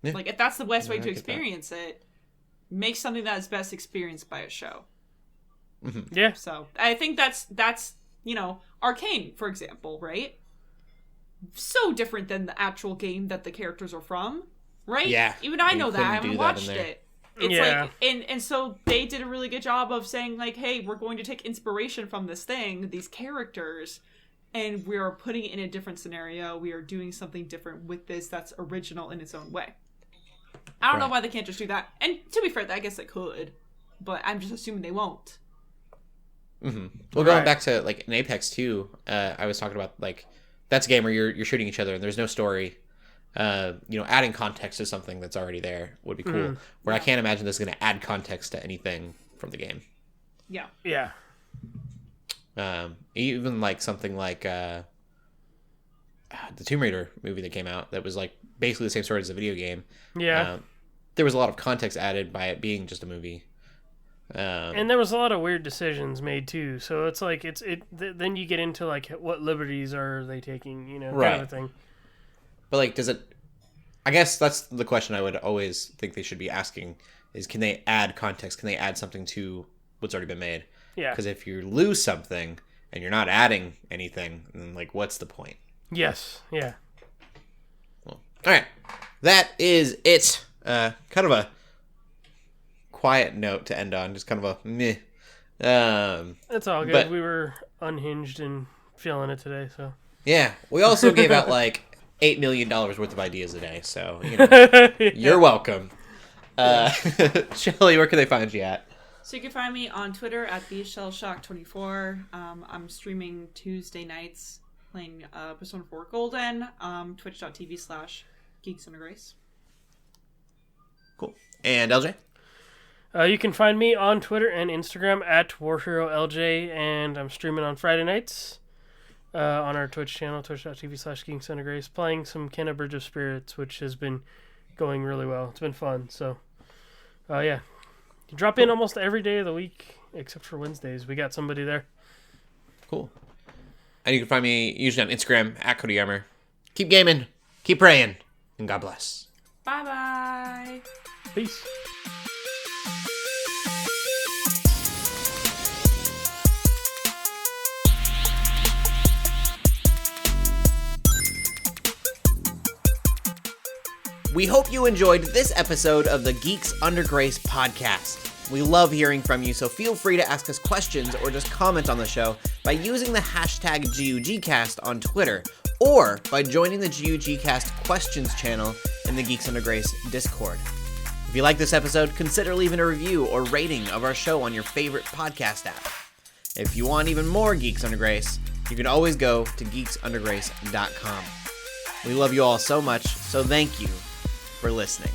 Yeah. Like, if that's the best way to experience it, make something that is best experienced by a show. Mm-hmm. Yeah. So I think that's Arcane, for example, right? So different than the actual game that the characters are from, right? Yeah. Even I know that. I haven't watched it. It's like, and so they did a really good job of saying like, hey, we're going to take inspiration from this thing, these characters, and we are putting it in a different scenario. We are doing something different with this that's original in its own way. I don't know why they can't just do that. And to be fair, I guess they could, but I'm just assuming they won't. Mm-hmm. Well, going back to like in Apex 2, I was talking about like that's a game where you're shooting each other and there's no story. Adding context to something that's already there would be cool. Where I can't imagine this is going to add context to anything from the game. Yeah. Yeah. Even like something like the Tomb Raider movie that came out that was like basically the same story as the video game. Yeah. There was a lot of context added by it being just a movie. And there was a lot of weird decisions made too. So it's like then you get into like what liberties are they taking, kind of a thing. But like, does it? I guess that's the question I would always think they should be asking: is can they add context? Can they add something to what's already been made? Yeah. Because if you lose something and you're not adding anything, then like, what's the point? Yes. Yeah. Well, all right, that is it. Kind of a quiet note to end on, just kind of a meh. It's all good. But we were unhinged and feeling it today, so. Yeah, we also gave out like $8 million worth of ideas a day, so you're welcome. Shelley, where can they find you at? So you can find me on Twitter at TheShellShock24. I'm streaming Tuesday nights playing Persona 4 Golden. Twitch.tv/Geeks Under Grace. Cool. And LJ? You can find me on Twitter and Instagram at WarHeroLJ, and I'm streaming on Friday nights on our Twitch channel, twitch.tv/Geeks Under Grace, playing some Kenna Bridge of Spirits, which has been going really well. It's been fun, so yeah. You drop in almost every day of the week, except for Wednesdays. We got somebody there. Cool. And you can find me usually on Instagram at Cody Armour. Keep gaming, keep praying, and God bless. Bye-bye. Peace. We hope you enjoyed this episode of the Geeks Under Grace podcast. We love hearing from you, so feel free to ask us questions or just comment on the show by using the hashtag GUGcast on Twitter, or by joining the GUGcast questions channel in the Geeks Under Grace Discord. If you like this episode, consider leaving a review or rating of our show on your favorite podcast app. If you want even more Geeks Under Grace, you can always go to geeksundergrace.com. We love you all so much, so thank you for listening.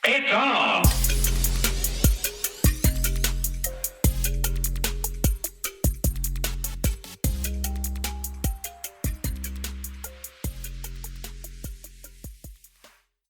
It's on!